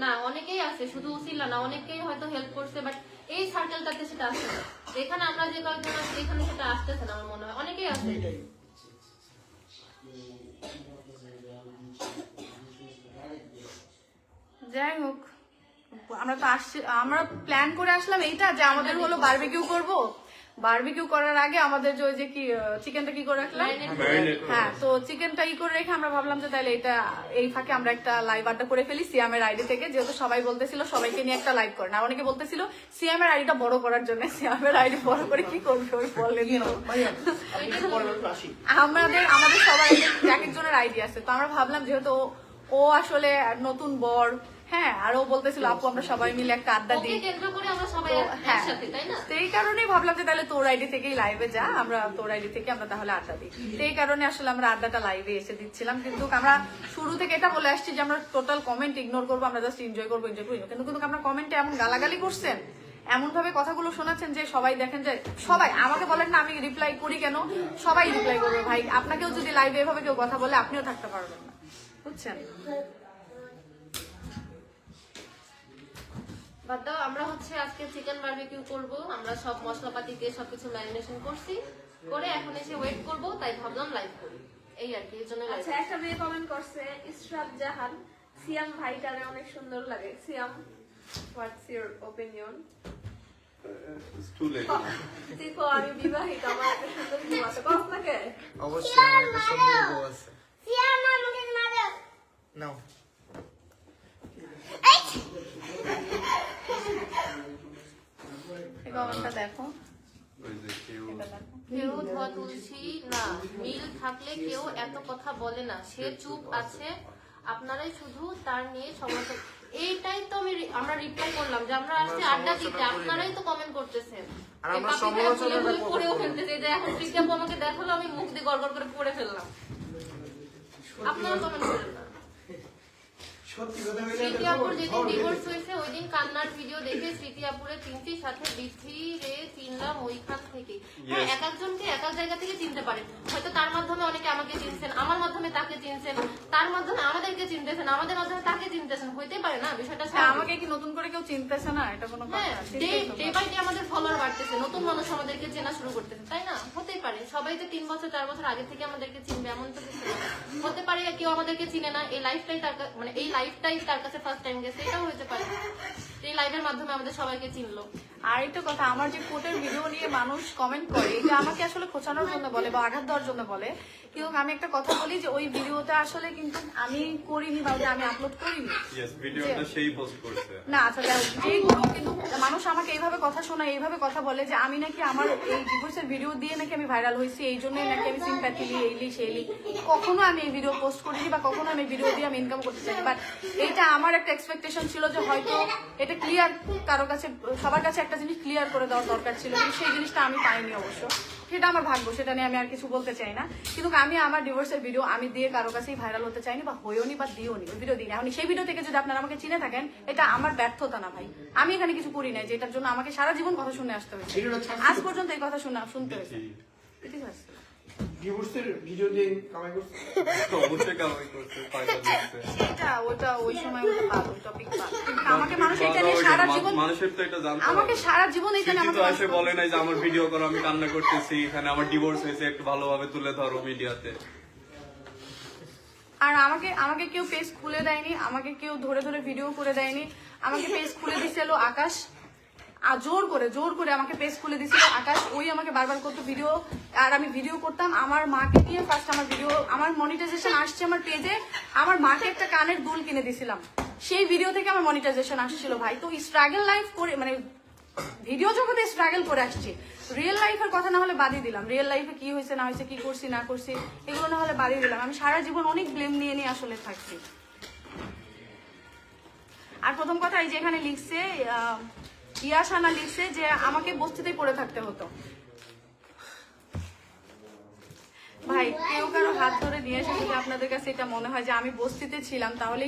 না, অনেকেই আছে, শুধু উসিলা না, অনেকেই হয়তো হেল্প করছে, বাট এই সার্কেলটাতে সেটা আসছে না। এখানে আমরা যে কয়েকজন আছি এখানে সেটা আসতেছে না, আমার মনে হয় অনেকেই আছে।
যাই হোক, আমরা তো আসছি, আমরা প্ল্যান করে আসলাম এইটা যে আমাদের হলো বারবিকিউ করব। বারবিকিউ করার আগে আমাদের যে ওই যে কি চিকেনটা কি করে রাখলাম, হ্যাঁ, তো চিকেনটা ই করে রেখে আমরা ভাবলাম যে তাহলে এটা এই ফাঁকে আমরা একটা লাইভ আড্ডা করে ফেলি সিয়ামের আইডি থেকে, যেহেতু সবাই বলতেছিল সবাইকে নিয়ে একটা লাইভ করে। না, অনেকে বলতেছিল সিয়ামের আইডিটা বড় করার জন্য। সিয়ামের আইডি বড় করে কি করবে ওই বললেন। আমাদের সবাই এক একজনের আইডি আছে, তো আমরা ভাবলাম যেহেতু ও আসলে নতুন বর, হ্যাঁ, আর ও বলতেছিল আপু আমরা সবাই মিলে একটা আড্ডা দিই, হ্যাঁ, সেই কারণেই ভাবলাম যে তাহলে তোর আইডি থেকেই লাইভে যা, আমরা তোর আইডি থেকে আমরা তাহলে আড্ডা দিই। সেই কারণে আসলে আমরা আড্ডাটা লাইভে এসে দিচ্ছিলাম, কিন্তু আমরা শুরু থেকে এটা বলে আসছি যে আমরা টোটাল কমেন্ট ইগনোর করবো, আমরা জাস্ট এনজয় করবো, কিন্তু আমরা কমেন্টে এমন গালাগালি করছেন, এমন ভাবে কথাগুলো শোনাচ্ছেন যে সবাই দেখেন যে সবাই আমাকে বলেন না আমি রিপ্লাই করি কেন, সবাই রিপ্লাই করবে ভাই। আপনাকেও যদি লাইভে এভাবে কেউ কথা বলে আপনিও থাকতে পারবেন না, বুঝছেন?
বাদ দাও, আমরা হচ্ছে আজকে চিকেন বারবিকিউ করব। আমরা সব মশলাপাতি দিয়ে সবকিছু ম্যারিনেশন করছি, করে এখন এসে ওয়েট করব, তাই ভাবলাম লাইভ করি, এই আর কি, এর জন্য লাইভ।
আচ্ছা, একটা মেয়ে কমেন্ট করছে, ইসরাত জাহান, সিয়াম ভাইটারে অনেক সুন্দর লাগে। সিয়াম, হোয়াটস ইওর ওপিনিয়ন? দেখো আমি বিবাহিত, আমার একটা সুন্দর বউ আছে, কস না কে?
অবশ্যই আমার একটা সুন্দর বউ আছে। নাও
দেখো,
কেউ ধোয়া তুলছি না, মিল থাকলে কেউ এত কথা বলে না, সে চুপ আছে, আপনারাই শুধু তার নিয়ে সমস্যা। এইটাই তো আমরা রিপ্লাই করলাম যে আমরা আসছি আড্ডা দিতে, আপনারাই তো কমেন্ট করতেছেন, পড়েও ফেলতেছে। যে এখন প্রীতি আপু আমাকে দেখালো, আমি মুখ দিয়ে গড়গড় করে পড়ে ফেললাম, আপনারা কমেন্ট করেন না। স্মৃতি আপুর যেদিন ডিভোর্স হয়েছে ওই দিন কান্নার ভিডিও দেখে স্মৃতি আপুরের চিনতির সাথে বৃদ্ধি রে চিনলাম ওইখান থেকে। হ্যাঁ, এক একজনকে এক এক জায়গা থেকে চিনতে পারেন, হয়তো তার মাধ্যমে অনেকে আমাকে চিনছেন, আমার মাধ্যমে তাকে চিনছেন, তার মাধ্যমে আমাদেরকে চিনতেছেন, আমাদের মাধ্যমে তাকে চিনতেছেন, হইতে পারে না বিষয়টা।
আমাকে কি নতুন করে কেউ চিনতেছে না, এটা কোনো কথা?
ডে বাই ডে আমাদের ফলোয়ার বাড়তেছে, নতুন মানুষ আমাদেরকে চেনা শুরু করতেছে, তাই না? হতেই পারে সবাই যে 3 বছর 4 বছর আগে থেকে আমাদেরকে চিনবে এমন তো কিছু না। হতে পারে কেউ আমাদেরকে চিনে না, এই লাইফটাই তার মানে এই লাইফটাই তার কাছে ফার্স্ট টাইম গেছে, এটাও হতে পারে। এই লাইভের মাধ্যমে আমাদের সবাইকে চিনলো।
আর একটা কথা, আমার যে কোটের ভিডিও নিয়ে মানুষ কমেন্ট করে, এটা আমাকে আসলে খোঁচানোর জন্য বলে বা আঘাত দেওয়ার জন্য বলে, কিন্তু আমি একটা কথা বলি যে ওই ভিডিওটা আসলে কিন্তু আমি করিনি বা আমি আপলোড করিনি।
ভিডিওটা সেই পোস্ট করছে
না, আচ্ছা যেই করুক, কিন্তু মানুষ আমাকে এইভাবে কথা শোনায়, এইভাবে কথা বলে যে আমি নাকি আমার এই ডিভোর্সের ভিডিও দিয়ে নাকি আমি ভাইরাল হয়েছি, এই জন্যই নাকি আমি সিম্প্যাথি লি এইলি সেইলি। কখনো আমি এই ভিডিও পোস্ট করিনি বা কখনো আমি ভিডিও দিয়ে আমি ইনকাম করতে চাই, বাট এটা আমার একটা এক্সপেকটেশন ছিল যে হয়তো এটা ক্লিয়ার, কারো কাছে সবার কাছে একটা জিনিস ক্লিয়ার করে দেওয়ার দরকার ছিল, কিন্তু সেই জিনিসটা আমি পাইনি অবশ্য। সেটা আমার ভাগ্য, সেটা নিয়ে আমি আর কিছু বলতে চাই না। কিন্তু আমি আমার ডিভোর্সের ভিডিও আমি দিয়ে কারো কাছেই ভাইরাল হতে চাইনি, বা হয়েও নি, বা দিও নি, ওই ভিডিও দিই না। এখন সেই ভিডিও থেকে যদি আপনারা আমাকে চিনে থাকেন, এটা আমার ব্যর্থতা না ভাই, আমি এখানে কিছু করি নাই যেটার জন্য আমাকে সারা জীবন কথা শুনে আসতে হয়েছে, আজ পর্যন্ত এই কথা শুনতে হয়েছে।
ডিভোর্সের ভিডিও দিয়ে কামাই করছে,
অবশ্যই কামাই করছে, ফায়দা দিচ্ছে।
এটা ওটা ওই সময় ওটা বাদ, ওই টপিক বাদ। কিন্তু আমাকে মানুষ এটা নিয়ে সারা জীবন,
মানুষের তো এটা জানতে
আমাকে সারা জীবন এটা নিয়ে
স্মৃতি তো
আমাকে
এসে বলে নাই যে আমার ভিডিও করো, আমি কান্না করতেছি, এখানে আমার ডিভোর্স হয়েছে, একটু ভালোভাবে তুলে ধরো মিডিয়াতে।
আর আমাকে কেউ পেজ খুলে দেয়নি, আমাকে কেউ ধরে ধরে ভিডিও করে দেয়নি। আমাকে পেজ খুলে দিছিল আকাশ, আর জোর করে আমাকে পেজ খুলে দিছিল আকাশ। ওই আমাকে বারবার করতো ভিডিও, আর আমি ভিডিও করতাম। আমার মাকে দিয়ে ফার্স্ট আমার ভিডিও, আমার মনিটাইজেশন আসছে আমার পেজে, আমার মাকে একটা কানের দুল কিনে দিছিলাম, সেই ভিডিও থেকে আমার মনিটাইজেশন আসছিল ভাই। তো স্ট্রাগল লাইফ করে, মানে ভিডিও জগতে স্ট্রাগল করে আসছি, রিয়েল লাইফের কথা না হলে বাদই দিলাম। রিয়েল লাইফে কি হয়েছে না হয়েছে, কি করছি না করছি, এগুলো না হলে বাদই দিলাম। আমি সারা জীবন অনেক ব্লেম নিয়ে নিয়ে আসলে থাকছি। আর প্রথম কথা, এই যে এখানে লিখছে ইয়াসানা লিখছে যে আমাকে বস্তিতেই পড়ে থাকতে হতো। ভাই কেউ কারো হাত ধরে নিয়ে এসে যদি আপনাদের কাছে এটা মনে হয় যে আমি বস্তিতে ছিলাম, তাহলে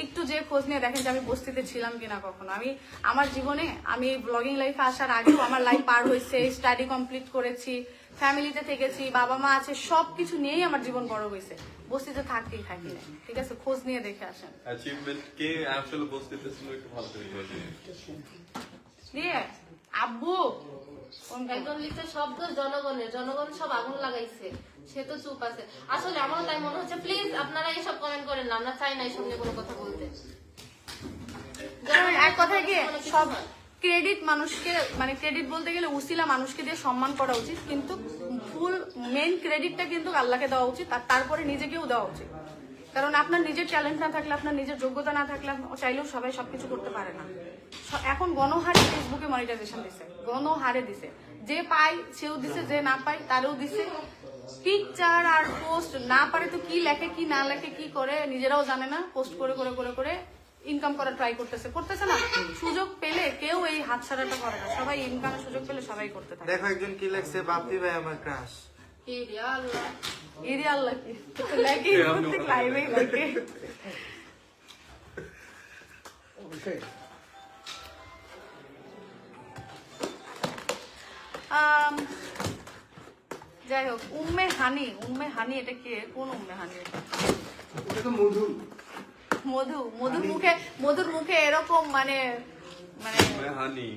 একটু যে খোঁজ নিয়ে দেখেন যে আমি বস্তিতে ছিলাম কিনা কখনো। আমি আমার জীবনে, আমি ব্লগিং লাইফে আসার আগেও আমার লাইফ পার হয়েছে, স্টাডি কমপ্লিট করেছি, ফ্যামিলিতে থেকেছি, বাবা মা আছে, সবকিছু নিয়েই আমার জীবন বড় হয়েছে। বস্তিতে থাকি না, ঠিক আছে, খোঁজ নিয়ে দেখে আসেন।
অ্যাচিভমেন্ট কে আসলে বসতে ছিল একটু ভালো করে বলুন।
দিয়ে আব্বু
একজন লিখছে শব্দ জনগণের, জনগণ সব আগুন লাগাইছে, সে তো চুপ আছে। আসলে আমারও তাই মনে হচ্ছে, প্লিজ আপনারা এইসব কমেন্ট করেন না, আমরা চাই না এই সঙ্গে কোনো কথা বলতে।
এক কথায় গিয়ে সব ক্রেডিট মানুষকে, মানে ক্রেডিট বলতে গেলে উসিলা মানুষকে দিয়ে সম্মান করা উচিত, কিন্তু ফুল মেইন ক্রেডিটটা কিন্তু আল্লাহকে দেওয়া উচিত, আর তারপরে নিজেকেও দেওয়া উচিত। কারণ আপনার নিজের ট্যালেন্ট না থাকলে, আপনার নিজের যোগ্যতা না থাকলে চাইলেও সবাই সবকিছু করতে পারে না। এখন গণহারে ফেসবুকে মনিটাইজেশন দিছে, গণহারে দিছে, যে পায় সেও দিছে, যে না পায় তারও দিছে। পিকচার আর পোস্ট না পারে তো কি লেখে কি না লেখে কি করে নিজেরাও জানে না, পোস্ট করে করে করে করে ইনকাম করার ট্রাই করতেছে না। সুযোগ পেলে কেউ এই হাতছাড়াটা করে না, সবাই ইনকামের সুযোগ পেলে সবাই করতে থাকে।
দেখো একজন কি লেখছে, বাপ্পি ভাই আমার ক্রাশ।
এরে আল্লাহ কি লাগে, প্রত্যেক লাইভেই লাগে। যাই হোক, উম্মে হানি এটা কে, কোন উম্মে হানি?
এটা তো মধু,
মধুর মুখে এরকম মানে
হানি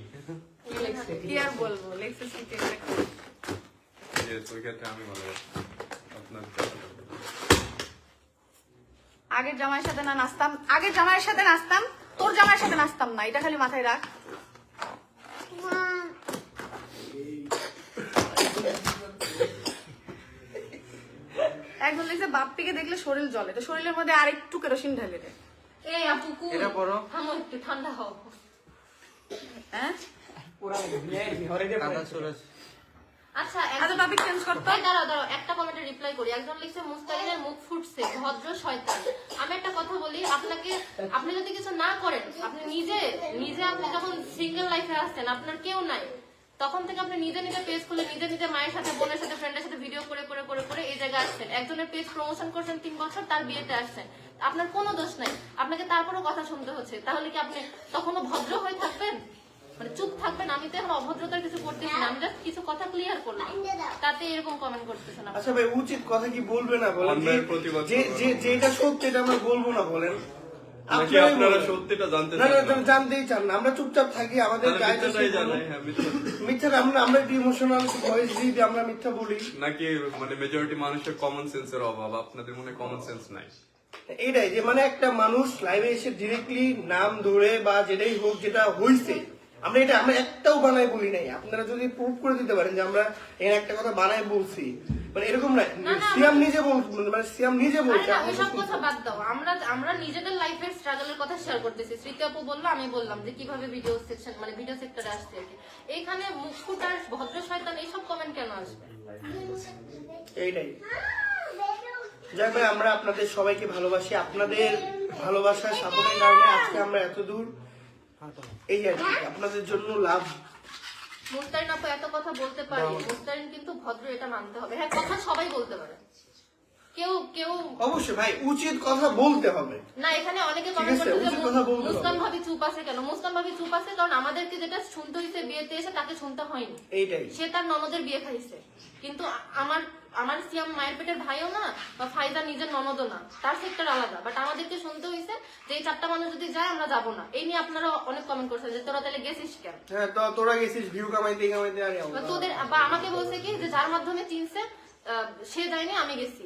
কি আর বলবো, লেখছিস কি
আমি ভালো আপনার
আগের জামাইয়ের সাথে নাচতাম, তোর জামাইয়ের সাথে নাচতাম না, এটা খালি মাথায় রাখ। একজন লিখছে বাপ্পিকে দেখলে শরীর জ্বলে, তো শরীরের মধ্যে আরেকটু কেরোসিন ঢেলে দে।
এই আপু
এটা পড়ো,
থামো একটু, ঠান্ডা হও।
হ্যাঁ
কাদা সুরজ।
আচ্ছা
টপিক চেঞ্জ করতে।
দাঁড়াও একটা কমেন্টে রিপ্লাই করি। একজন লিখছে মুস্তাকিনের মুখ ফুটছে, ভদ্র শয়তান। আমি একটা কথা বলি, আপনি যদি কিছু না করেন, আপনি নিজে আপনি যখন সিঙ্গেল লাইফে আসছেন, আপনার কেউ নাই, তখন থেকে আপনি নিজে পেজ খুলে নিজে মায়ের সাথে, বোনের সাথে, ফ্রেন্ডের সাথে ভিডিও করে করে করে করে এই জায়গায় আসছেন। একজনের পেজ প্রমোশন করছেন 3 বছর, তার বিয়েতে আসছেন, আপনার কোনো দোষ নাই, আপনাকে তারপরও কথা শুনতে হচ্ছে। তাহলে কি আপনি তখনও ভদ্র হয়ে থাকবেন, মানে চুপ থাকবেন? আমি তো এখন অভদ্রতার কিছু করতেছি না, আমি জাস্ট কিছু কথা ক্লিয়ার করলাম, তাতে এরকম কমেন্ট করতেছেন।
আচ্ছা ভাই, উচিত কথা কি বলবে না বলেন,
অন্যায়ের প্রতিবাদ
যেটা সত্যি এটা আমরা বলবো না বলেন?
নাকি আপনারা সত্যিটা জানতে
না
চান?
না, জানতেই চান না, আমরা চুপচাপ থাকি, আমাদের গায়ে
মিথ্যাটাই জানাই। হ্যাঁ,
মিথ্যা, আমরা ইমোশনাল ভয়েস দিয়ে আমরা মিথ্যা বলি
নাকি মানে মেজরিটি মানুষের কমন সেন্সের অভাব? আপনাদের মনে কমন সেন্স নাই?
এইটাই যে মানে একটা মানুষ লাইভে এসে ডিরেক্টলি নাম ধরে বা যেটাই হোক, যেটা হইছে আমরা একটাও বানাই বলি নাই। আপনারা যদি প্রুভ করে দিতে পারেন যে আমরা এর একটা কথা বানাই বলছি, মানে এরকম না, সিয়াম নিজে বলছে।
ওইসব কথা বাদ দাও, আমরা নিজেদের লাইফের স্ট্রাগলের কথা শেয়ার করতেছি। স্মৃতি আপু বললো, আমি বললাম যে কিভাবে ভিডিও সেকশন, মানে ভিডিও সেক্টরে আসছে আর কি। এইখানে মুখফুটার, ভদ্র শয়তান এইসব কমেন্ট কেন আসবে?
এইটাই। যাই ভাই, আমরা আপনাদের সবাইকে ভালোবাসি, আপনাদের ভালোবাসার সাপোর্টের কারণে আজকে আমরা এত দূর, এই আর কি, আপনাদের জন্য লাভ
মুস্তারিন আপু এত কথা বলতে পারে, মুস্তারিন কিন্তু ভদ্র, এটা মানতে হবে। হ্যাঁ, কথা সবাই বলতে পারে, কেউ কেউ
অবশ্যই ভাই উচিত কথা বলতে হবে
না। এখানে অনেকে
ঠিক
কমেন্ট
আছে,
করছে যে
উচিত কথা বলতে হবে।
মুস্কান ভাবি চুপ আছে কেন? মুস্কান ভাবি চুপ আছে কারণ আমাদেরকে যেটা শুনতে হয়েছে বিয়েতে এসে তাকে শুনতে হয়নি।
এইটাই
সে তার ননদের বিয়ে খাইছে, কিন্তু আমার সিয়াম মায়ের পেটের ভাইও না বা ফাইজা নিজের ননদও না, তার সেক্টর আলাদা। বাট আমাদেরকে শুনতে হয়েছে যে এই 4টা মানুষ যদি যায় আমরা যাবো না। এই নিয়ে আপনারা অনেক কমেন্ট করছেন যে তোরা তাহলে গেছিস কেন?
হ্যাঁ, তো তোরা গেছিস ভিউ কামাইতে আরে
বা তোদের বা আমাকে বলছে কি যে যার মাধ্যমে চিনছে সে যায়নি, আমি গেছি।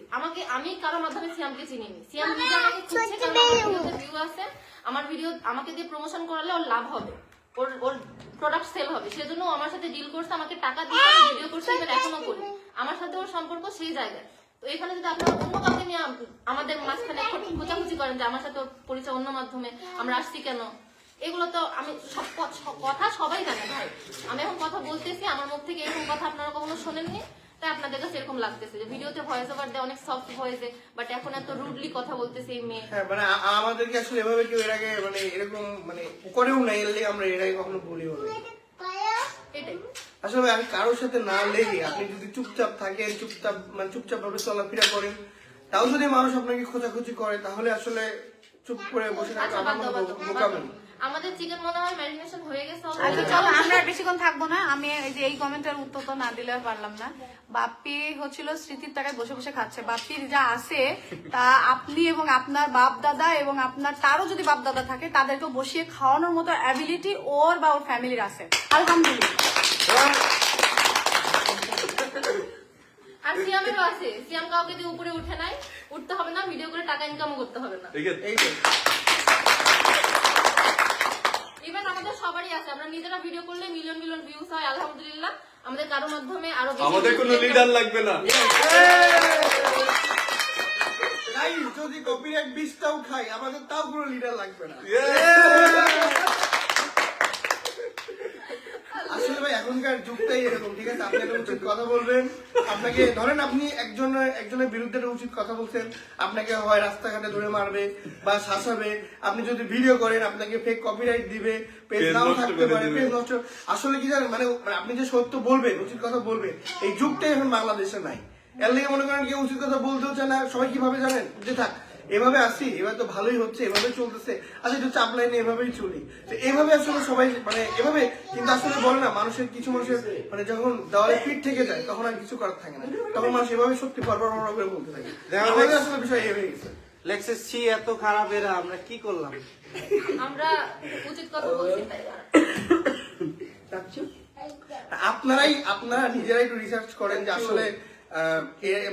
আমি কারোর মাধ্যমে সিয়ামকে চিনিনি। সিয়াম নিজে আমাকে খুঁজছে কারণ আমার ভিডিওতে ভিউ আছে, আমার ভিডিও আমাকে দিয়ে প্রমোশন করালে ওর লাভ হবে, ওর প্রোডাক্ট সেল হবে, সেজন্য ও আমার সাথে ডিল করছে, আমাকে টাকা দিয়ে ভিডিও করছে, এবার এখনো করি। আমার সাথে ওর সম্পর্ক সেই জায়গায়। তো এখানে যদি আপনারা অন্য কাউকে নিয়ে আমাদের মাঝখানে খোঁচাখুচি করেন যে আমার সাথে ওর পরিচয় অন্য মাধ্যমে, আমরা আসছি কেন, এগুলো তো আমি সব কথা সবাই জানে ভাই। আমি এখন কথা বলতেছি, আমার মুখ থেকে এরকম কথা আপনারা কখনো শোনেননি, তাই আপনাদের কাছে এরকম লাগতেছে যে ভিডিওতে ভয়েস ওভার দেয় অনেক সফট ভয়েসে, বাট এখন এত রুডলি কথা বলতেছে এই মেয়ে।
হ্যাঁ, মানে আমাদেরকে আসলে এভাবে কেউ এর আগে মানে এরকম মানে করেও নাই, এর লেগে আমরা এর আগে কখনো বলিও না।
এটাই
আসলে আমি কারোর সাথে না লেগে আপনি যদি চুপচাপ থাকেন, চুপচাপ ভাবে চলাফেরা করেন, তাও যদি মানুষ আপনাকে খোঁজাখুঁজি করে তাহলে আসলে চুপ করে বসে থাকা
আচ্ছা,
আমার
বাদ দাও,
কোনো
বাদ দাও।
বোকামি।
আমাদের চিকেন মনে হয় ম্যারিনেশন হয়ে গেছে
আচ্ছা
already।
চলো, আমরা আর বেশিক্ষণ থাকবো না। আমি এই যে এই কমেন্টের উত্তর তো না দিলে আর পারলাম না। বাপ্পি হচ্ছিল স্মৃতির টাকায় বসে বসে খাচ্ছে। বাপ্পির যা আছে তা আপনি এবং আপনার বাপ দাদা এবং আপনার তারও যদি বাপ দাদা থাকে তাদেরকে বসিয়ে খাওয়ানোর মতো অ্যাবিলিটি ওর বা ওর ফ্যামিলির আছে, আলহামদুলিল্লাহ।
আর সিয়ামেরও আছে, সিয়াম কাউকে দিয়ে উপরে উঠে নাই, উঠতে হবে না, ভিডিও করে টাকা ইনকাম করতে হবে না।
ঠিক আছে,
এই তো।
ইভেন আমাদের সবারই আছে, আমরা নিজেরা ভিডিও করলে মিলিয়ন মিলিয়ন ভিউজ হয়, আলহামদুলিল্লাহ। আমাদের কারো মাধ্যমে আরো বেশি
আমাদের কোনো
views
লিডার লাগবে না।
তাই যদি কপিরাইট 20টাও খাই আমাদের তাও কোনো লিডার লাগবে না। আসলে ভাই এখনকার যুগটাই এরকম, ঠিক আছে? আপনি একটা উচিত কথা বলবেন, আপনাকে ধরেন আপনি একজনের বিরুদ্ধে একটা উচিত কথা বলছেন, আপনাকে হয় রাস্তাঘাটে ধরে মারবে বা শাসাবে। আপনি যদি ভিডিও করেন আপনাকে ফেক কপিরাইট দিবে, পেজ
Page
নাও
নষ্ট
থাকতে
করে
পারে,
দিবে।
পেজ নষ্ট। আসলে কি জানেন, মানে আপনি যে সত্য বলবেন, উচিত কথা বলবেন, এই যুগটাই এখন বাংলাদেশে নাই। এর লেগে মনে করেন কেউ উচিত কথা বলতেও চায় না। সবাই কিভাবে জানেন, যে থাক এভাবে আসি, এবার তো ভালোই হচ্ছে, এভাবে চলতেছে, আচ্ছা একটু চাপ লাইনে এভাবেই চলি। তো এভাবে আসলে সবাই মানে এভাবে, কিন্তু আসলে বলে না, মানুষের কিছু মানুষের মানে যখন দেওয়ালে পিঠ থেকে যায় তখন আর কিছু করার থাকে না, তখন মানুষ এভাবে সত্যি পরপর করে বলতে থাকে। আমাদের আসলে বিষয় এ হয়ে গেছে।
লেক্সেস ছি এত খারাপ, এরা আমরা কি করলাম?
আমরা উচিত কথা বলছি তাই।
আপনারা নিজেরাই একটু রিসার্চ করেন যে আসলে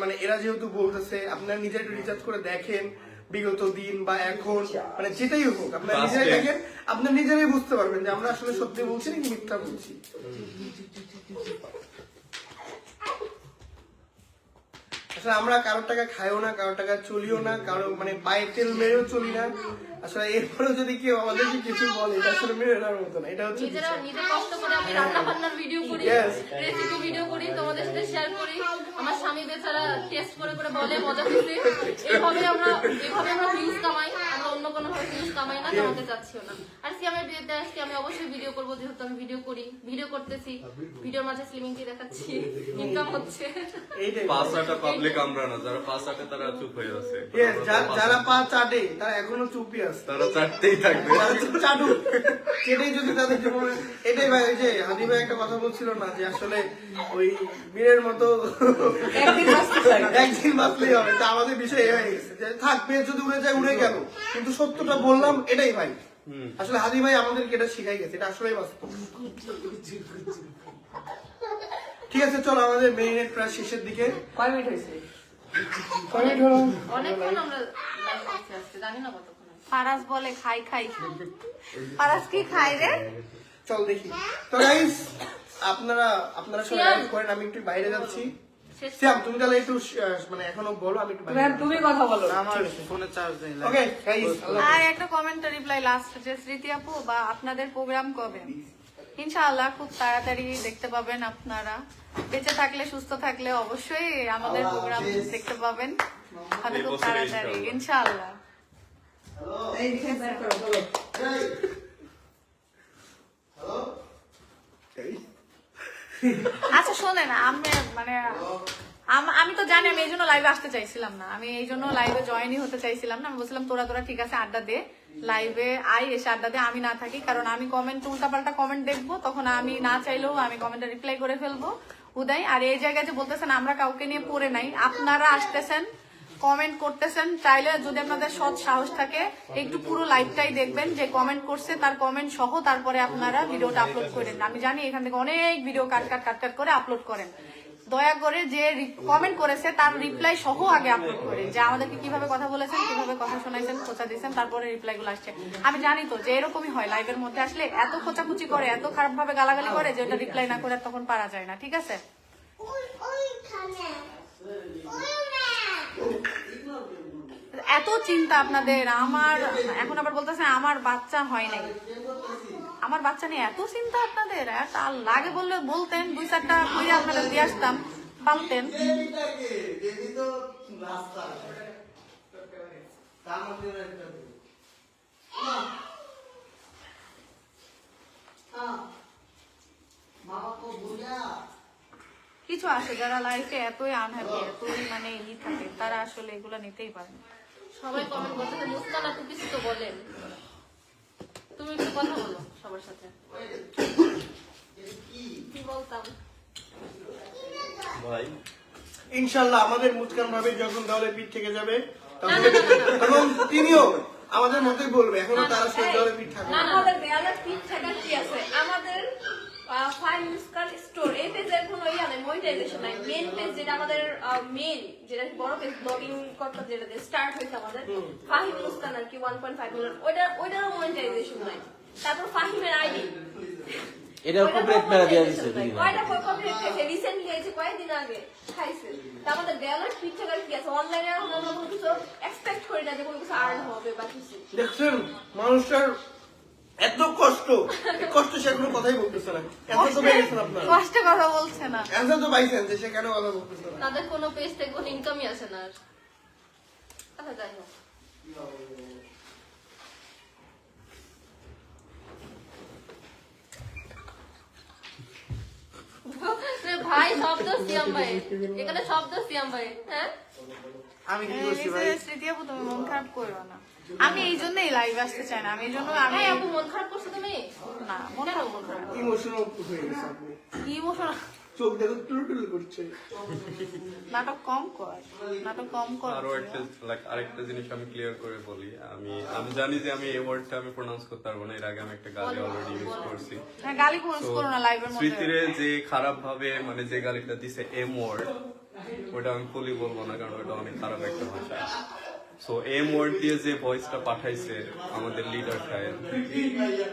মানে এরা যেহেতু বলতেছে, আপনারা নিজেরা একটু রিসার্চ করে দেখেন বিগত দিন বা এখন, মানে যেটাই হোক আপনারা নিজেরাই দেখেন, আপনারা নিজেরাই বুঝতে পারবেন যে আমরা আসলে সত্যি বলছি নাকি মিথ্যা বলছি। আসলে আমরা কারোর টাকা খাইও না, কারোর টাকা চলিও না, কারো মানে পায়ে তেল মেরেও চলি না। আসলে এরপরেও যদি কেউ আমাদেরকে কিছু বলে, এটা আসলে মেরে নেওয়ার মতো না। এটা হচ্ছে
নিজেরা নিজে কষ্ট করে আমি রান্না বান্নার ভিডিও করি,
Yes.
রেসিপি ভিডিও করি, তোমাদের সাথে শেয়ার করি। আমার স্বামী বেচারা টেস্ট করে করে বলে মজা হয়েছে। এভাবে আমরা ভিউজ কামাই, আমরা অন্য কোনো ভাবে ভিউজ কামাই না, কামাতে চাচ্ছিও না। আর সিয়ামের বিয়েতে আজকে আমি অবশ্যই ভিডিও করবো, যেহেতু আমি ভিডিও করি, ভিডিও করতেছি, ভিডিওর মাঝে স্লিমিংটি দেখাচ্ছি, ইনকাম হচ্ছে।
এইটাই।
পাঁচটা পাবলিক আমরা না, যারা পাঁচ আটে তারা চুপ হয়ে আছে।
Yes, যারা পা চাটে তারা এখনো চুপই আছে।
তারা চারটেই থাকবে।
চাটুক, সেটাই যদি তাদের জীবনে। এটাই ভাই, ওই যে হাদি ভাই একটা কথা বলছিল না, যে আসলে ওই বীরের মতো একদিন বাঁচলেই হবে। তা আমাদের বিষয় এ হয়ে গেছে যে থাক, পেয়ে যদি উড়ে যায় উড়ে গেল, কিন্তু সত্যটা বললাম, এটাই ভাই। আসলে হাদি ভাই আমাদেরকে এটা শিখাই গেছে, এটা আসলেই বাস্তব। ঠিক আছে, চলো আমাদের মেরিনেট প্রায় শেষের দিকে।
কয় মিনিট হয়েছে?
কমেন্ট হলো
অনেকক্ষণ আমরা live করছি আজকে, জানি না কতক্ষণ।
ফারাজ বলে খাই খাই। ফারাজ কি খাই রে?
চল দেখি। তো গাইস, আপনারা সবাই লাইক করেন, আমি একটু বাইরে যাচ্ছি। শ্যাম, তুমি তাহলে একটু মানে এখনো বলো, আমি একটু বাইরে
ম্যাম তুমি কথা বলো।
আমার ফোনে চার্জ নেই।
ওকে গাইস,
আর একটা কমেন্ট রিপ্লাই লাস্ট, যে স্মৃতি আপু বা আপনাদের প্রোগ্রাম কবে? ইনশাআল্লাহ খুব তাড়াতাড়ি দেখতে পাবেন আপনারা। বেঁচে থাকলে, সুস্থ থাকলে অবশ্যই আমাদের প্রোগ্রাম দেখতে পাবেন, হয়তো খুব তাড়াতাড়ি ইনশাআল্লাহ।
এই দিকে বের করো, বলো।
হ্যালো।
আচ্ছা শোনেন, আমি তো জানি আমি এই জন্য লাইভে আসতে চাইছিলাম না, আমি এই জন্য লাইভে জয়েনই হতে চাইছিলাম না। আমি বলছিলাম তোরা ঠিক আছে আড্ডা দে, লাইভে এসে আড্ডা দে, আমি না থাকি, কারণ আমি কমেন্ট উল্টাপাল্টা কমেন্ট দেখবো, তখন আমি না চাইলেও আমি কমেন্টে রিপ্লাই করে ফেলবো উদয়। আর এই জায়গায় যে বলতেছেন আমরা কাউকে নিয়ে পড়ে নাই, আপনারা আসতেছেন কমেন্ট করতেছেন, চাইলে যদি আপনাদের সৎ সাহস থাকে একটু পুরো লাইভটাই দেখবেন, যে কমেন্ট করছে তার কমেন্ট সহ তারপরে আপনারা ভিডিওটা আপলোড করেন। আমি জানি এখান থেকে অনেক ভিডিও কাট করে আপলোড করেন, দয়া করে যে কমেন্ট করেছে তার রিপ্লাই সহ আগে আপলোড করেন, যে আমাদেরকে কিভাবে কথা বলেছেন, কিভাবে কথা শোনাইছেন, খোঁচা দিয়েছেন, তারপরে রিপ্লাই গুলো আসছে। আমি জানি তো যে এরকমই হয়, লাইভের মধ্যে আসলে এত খোঁচাখুচি করে, এত খারাপ ভাবে গালাগালি করে যে ওটা রিপ্লাই না করে তখন পারা যায় না, ঠিক আছে? এত চিন্তা আপনাদের, আমার এখন আবার বলতেছে আমার বাচ্চা হয় নাই, আমার বাচ্চা নিয়ে এত চিন্তা আপনাদের। আর লাগে বললে বলতেন, 2-4টা কইরা আপনাদের দিয়ে আসতাম, পালতেন। কিছু আছে যারা লাইফে এতই আনহ্যাপি, এতই মানে থাকে, তারা আসলে এগুলো নিতেই পারে না।
সবাই কমেন্ট করতেছে মুস্কান আপু কিছু তো বলেন, তুমি একটু কথা বলো সবার সাথে। কি বলতাম
ভাই
ইনশাল্লাহ আমাদের মুস্কান ভাবে যখন দলের পিঠ থেকে যাবে তখন তিনিও আমাদের মতোই বলবে, এখনো তারা সেই দলের পিঠ থাকে।
আমাদের দেয়ালের পিঠ থাকার কি আছে, আমাদের ফাইন মুস্কান স্টোর এই পেজের কোনো ইয়া নেই, মনিটাইজেশন নাই। মেইন পেজ যেটা আমাদের মেইন, যেটা বড় পেজ ব্লগিং করতে যেটা স্টার্ট হয়েছে আমাদের ফাহিম মুস্কান আর কি 1.5 মিলিয়ন, ওইটারও মনিটাইজেশন নাই। তারপর ফাহিমের আইডি
এটার কপিরাইট মেরা দেয়া দিছে দিদি ভাই।
ওইটা কপিরাইট খাইছে রিসেন্টলি, এই যে কয়েকদিন আগে খাইছে। তা আমাদের দেয়ালের পিঠ থাকার কি আছে, অনলাইনে আমরা কোনো কিছু এক্সপেক্ট করি না যে কোনো কিছু আর্ন হবে বা কিছু।
দেখছেন মানুষটার এত কষ্ট, এই কষ্ট সে কোনো কথাই বলতেছে না। এত তো পেয়েছেন আপনারা,
কষ্টে কথা বলছে না,
এত তো পাইছেন যে সে কেন কথা বলতেছে না।
তাদের কোনো পেজ থেকে কোনো ইনকামই আসে না আর। আচ্ছা যাই হোক, ভাই শব্দ সিয়াম ভাই, এখানে শব্দ সিয়াম ভাই। হ্যাঁ
আমি কি করছি ভাই?
স্মৃতি আপু তুমি মন খারাপ করো না, আমি এই জন্যই লাইভ আসতে চাই না, আমি এই জন্য আমি
আপু মন খারাপ করছো তুমি?
না মন খারাপ
ইমোশনাল হয়ে গেছে আপনি,
ইমোশনাল
চোখ দেখো টুলটুল করছে।
নাটক কম কর, নাটক কম কর।
আরো আরেকটা জিনিস আমি ক্লিয়ার করে বলি, আমি জানি যে আমি এই ওয়ার্ডটা আমি প্রোনাউন্স করতে পারবো না, এর আগে আমি একটা গালি অলরেডি ইউজ করছি।
হ্যাঁ গালি করো না লাইভের মধ্যে।
স্মৃতিরে যে খারাপ ভাবে মানে যে গালিটা দিছে এম ওয়ার্ড, ওটা আমি ফুলি বলবো না কারণ ওটা অনেক খারাপ একটা ভাষা। সো এম ওয়ার্ড দিয়ে যে ভয়েসটা পাঠাইছে আমাদের লিডার সাহেব,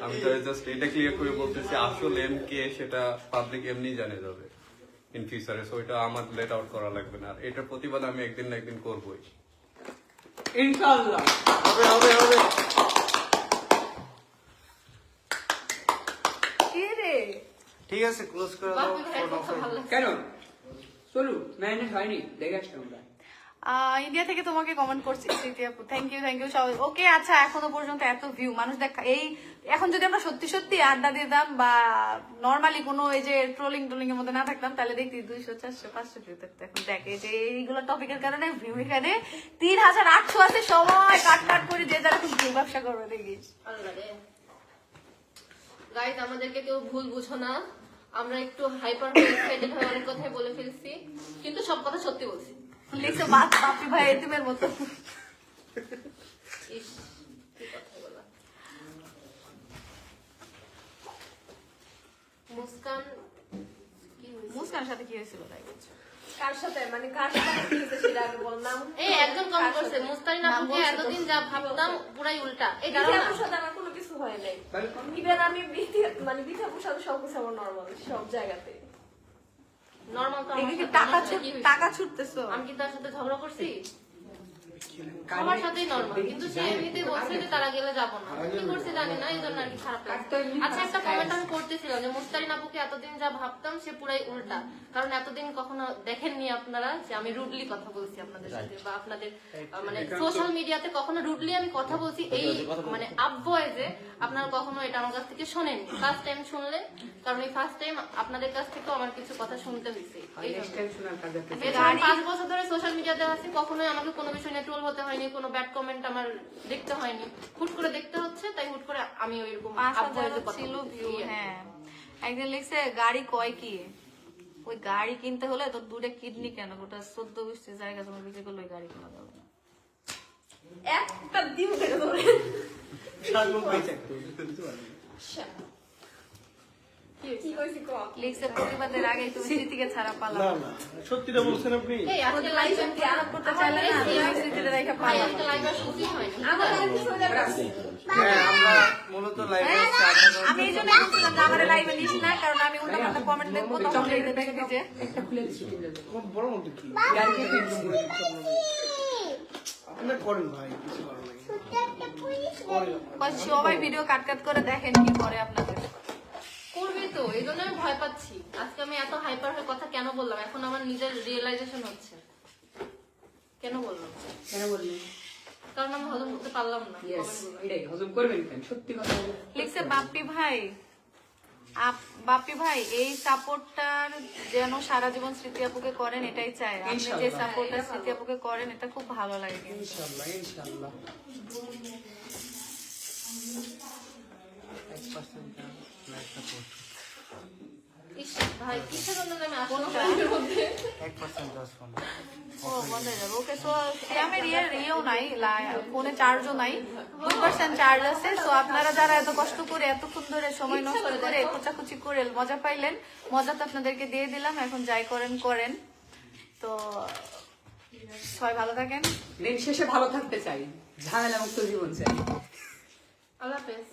আমি তাহলে জাস্ট এটা ক্লিয়ার করে বলতেছি আসলে এম কে সেটা পাবলিক এমনি জানে যাবে ইন ফিউচারে। সো এটা আমার লেট আউট করা লাগবে না, আর এটার প্রতিবাদ আমি একদিন না একদিন করবোই
ইনশাআল্লাহ।
হবে
কি রে
ঠিক আছে, ক্লোজ করে দাও।
বাপি ভাইয়ের কথা ভালো লাগছে।
কেন চলু ম্যানেজ হয়নি, দেখে আসলাম আমরা।
ইন্ডিয়া থেকে তোমাকে কমেন্ট করছি স্মৃতি আপু, থ্যাংক ইউ সবাই। ওকে আচ্ছা, এখনো পর্যন্ত এত ভিউ মানুষ দেখ, এই এখন যদি আমরা সত্যি সত্যি আড্ডা দিতাম বা নর্মালি কোনো এই যে ট্রোলিং এর মধ্যে না থাকতাম, তাহলে দেখতি 200, 400, 500 ভিউ থাকতো। এখন দেখ এই যে এইগুলো টপিকের কারণে ভিউ এখানে 3800 আছে, সবাই কাট করে যে যারা খুব ভিউ ব্যবসা করবে দেখিস।
গাইজ আমাদেরকে কেউ ভুল বুঝো না, আমরা একটু হাইপার হয়ে এক্সাইটেড হয়ে অনেক কথাই বলে ফেলছি, কিন্তু সব কথা সত্যি বলছি।
লিখছে বাপি ভাই এতিমের মতো।
ইস, কি কথা বলা। মুস্কান কি হয়েছে?
মুস্কানের সাথে কি হয়েছিল তাই বলছো?
কার সাথে মানে কার সাথে কি হয়েছে সেটা আগে বললাম।
এই একজন কমেন্ট করছে মুস্তারিন আপুকে এতদিন যা ভাবতাম পুরাই উল্টা। এই কারণে
বিথাপুর সাথে আমার কোনো কিছু হয় নাই। ইভেন আমি বিথাপুর সাথে সবকিছু আমার নর্মাল, সব জায়গাতে
নরমাল। তো আমার
এদিকে
সাথে- আমার সাথে কি হয়েছে?
টাকা ছুটতেছো।
আমি কি তার সাথে ঝগড়া করছি? সবার সাথেই নর্মাল, কিন্তু সে এমনিতে বলছে যে তারা গেলে যাবো না, কি করছে জানি না, এই জন্য আর কি খারাপ লাগছে। আচ্ছা, একটা কমেন্ট আমি করতেছিলাম যে মুস্তারিন আপুকে এতদিন যা ভাবতাম সে পুরাই উল্টা, কারণ এতদিন কখনো দেখেননি আপনারা যে আমি রুডলি কথা বলছি আপনাদের সাথে, বা আপনাদের মানে সোশ্যাল মিডিয়াতে কখনো রুডলি আমি কথা বলছি এই মানে আপ ভয়েসে আপনারা কখনো এটা আমার কাছ থেকে শোনেননি, ফার্স্ট টাইম শুনলেন, কারণ এই ফার্স্ট টাইম আপনাদের কাছ থেকেও আমার কিছু কথা শুনতে হয়েছে। এছাড়া 5 বছর ধরে সোশ্যাল মিডিয়াতে আছি, কখনোই আমাকে কোনো বিষয় নিয়ে ট্রোল হতে হয়নি, কোনো ব্যাড কমেন্ট আমার দেখতে হয়নি, হুট করে দেখতে হচ্ছে, তাই হুট করে আমি ওইরকম
5,000 ছিল ভিউ। হ্যাঁ, একজন লিখছে গাড়ি কয় কি, ওই গাড়ি কিনতে হলে তোর 2টা কিডনি কেন, গোটা 14-20 জায়গা তোমার বিক্রি করলে ওই গাড়ি কেনা যাবে না।
একটা দিন থেকে ধরে কি কইছি কম
লিখছে প্রতিবাদের আগে তুমি স্মৃতিকে ছাড়া
না
পালাম
না সত্যিটা বলছেন আপনি।
এই আজকে লাইভে
খারাপ করতে চাইলে না তুমি স্মৃতিতে রেখে
ভাই
পালাম।
আজকে লাইভে শুটিং হয়নি।
আমার আর কিছু হইলে
হ্যাঁ আমরা মূলত লাইভে
আমি এই জন্য বলছিলাম যে আমার লাইভে নিস না, কারণ আমি উল্টা পাল্টা কমেন্ট দেখবো তখন দেখে দেখবি যে
একটা খুলে দিচ্ছি কিনলে যাবে।
তোমার বড় মতো কি
গাড়িতে একদম করে দিচ্ছি।
আপনারা করেন ভাই, কিছু করেন নাই।
সবাই ভিডিও কাট কাট করে দেখেন কি করে আপনাদের।
করবে তো, এই জন্য আমি ভয় পাচ্ছি। আজকে আমি এত হাইপার হয়ে কথা কেন বললাম, এখন আমার নিজের রিয়েলাইজেশন হচ্ছে কেন বললাম,
কেন বললেন?
কারণ আমি হজম করতে পারলাম না
ইয়েস,
comment গুলো।
এটাই হজম করবেন কেন? সত্যি কথা বলে।
লিখছে বাপ্পি ভাই, বাপ্পি ভাই এই সাপোর্টটার যেন সারা জীবন স্মৃতি আপুকে করেন এটাই চাই। আপনি যে
ইনশাআল্লাহ।
সাপোর্টটা স্মৃতি আপুকে করেন এটা খুব ভালো লাগে কিন্তু।
ইনশাআল্লাহ, ইনশাআল্লাহ।
1% লাইক সাপোর্ট
ইস ভাই কিসের জন্য আমি আসলাম
কোনটা?
লাইভের মধ্যে?
1% জাস্ট ফোন
ও বন্ধ হয়ে যাবে। ওকে, সো আমার ইয়েও নাই, ফোনে চার্জও নাই, 2% চার্জ আছে। সো আপনারা যারা এত কষ্ট করে এতক্ষণ ধরে সময় নষ্ট করে খোঁচাখুচি করে মজা পাইলেন, মজা তো আপনাদেরকে দিয়ে দিলাম, এখন যাই করেন করেন। তো সবাই ভালো থাকেন।
দিন শেষে ভালো থাকতে চাই, ঝামেলা মুক্ত জীবন চাই।
আল্লাহ হাফেজ।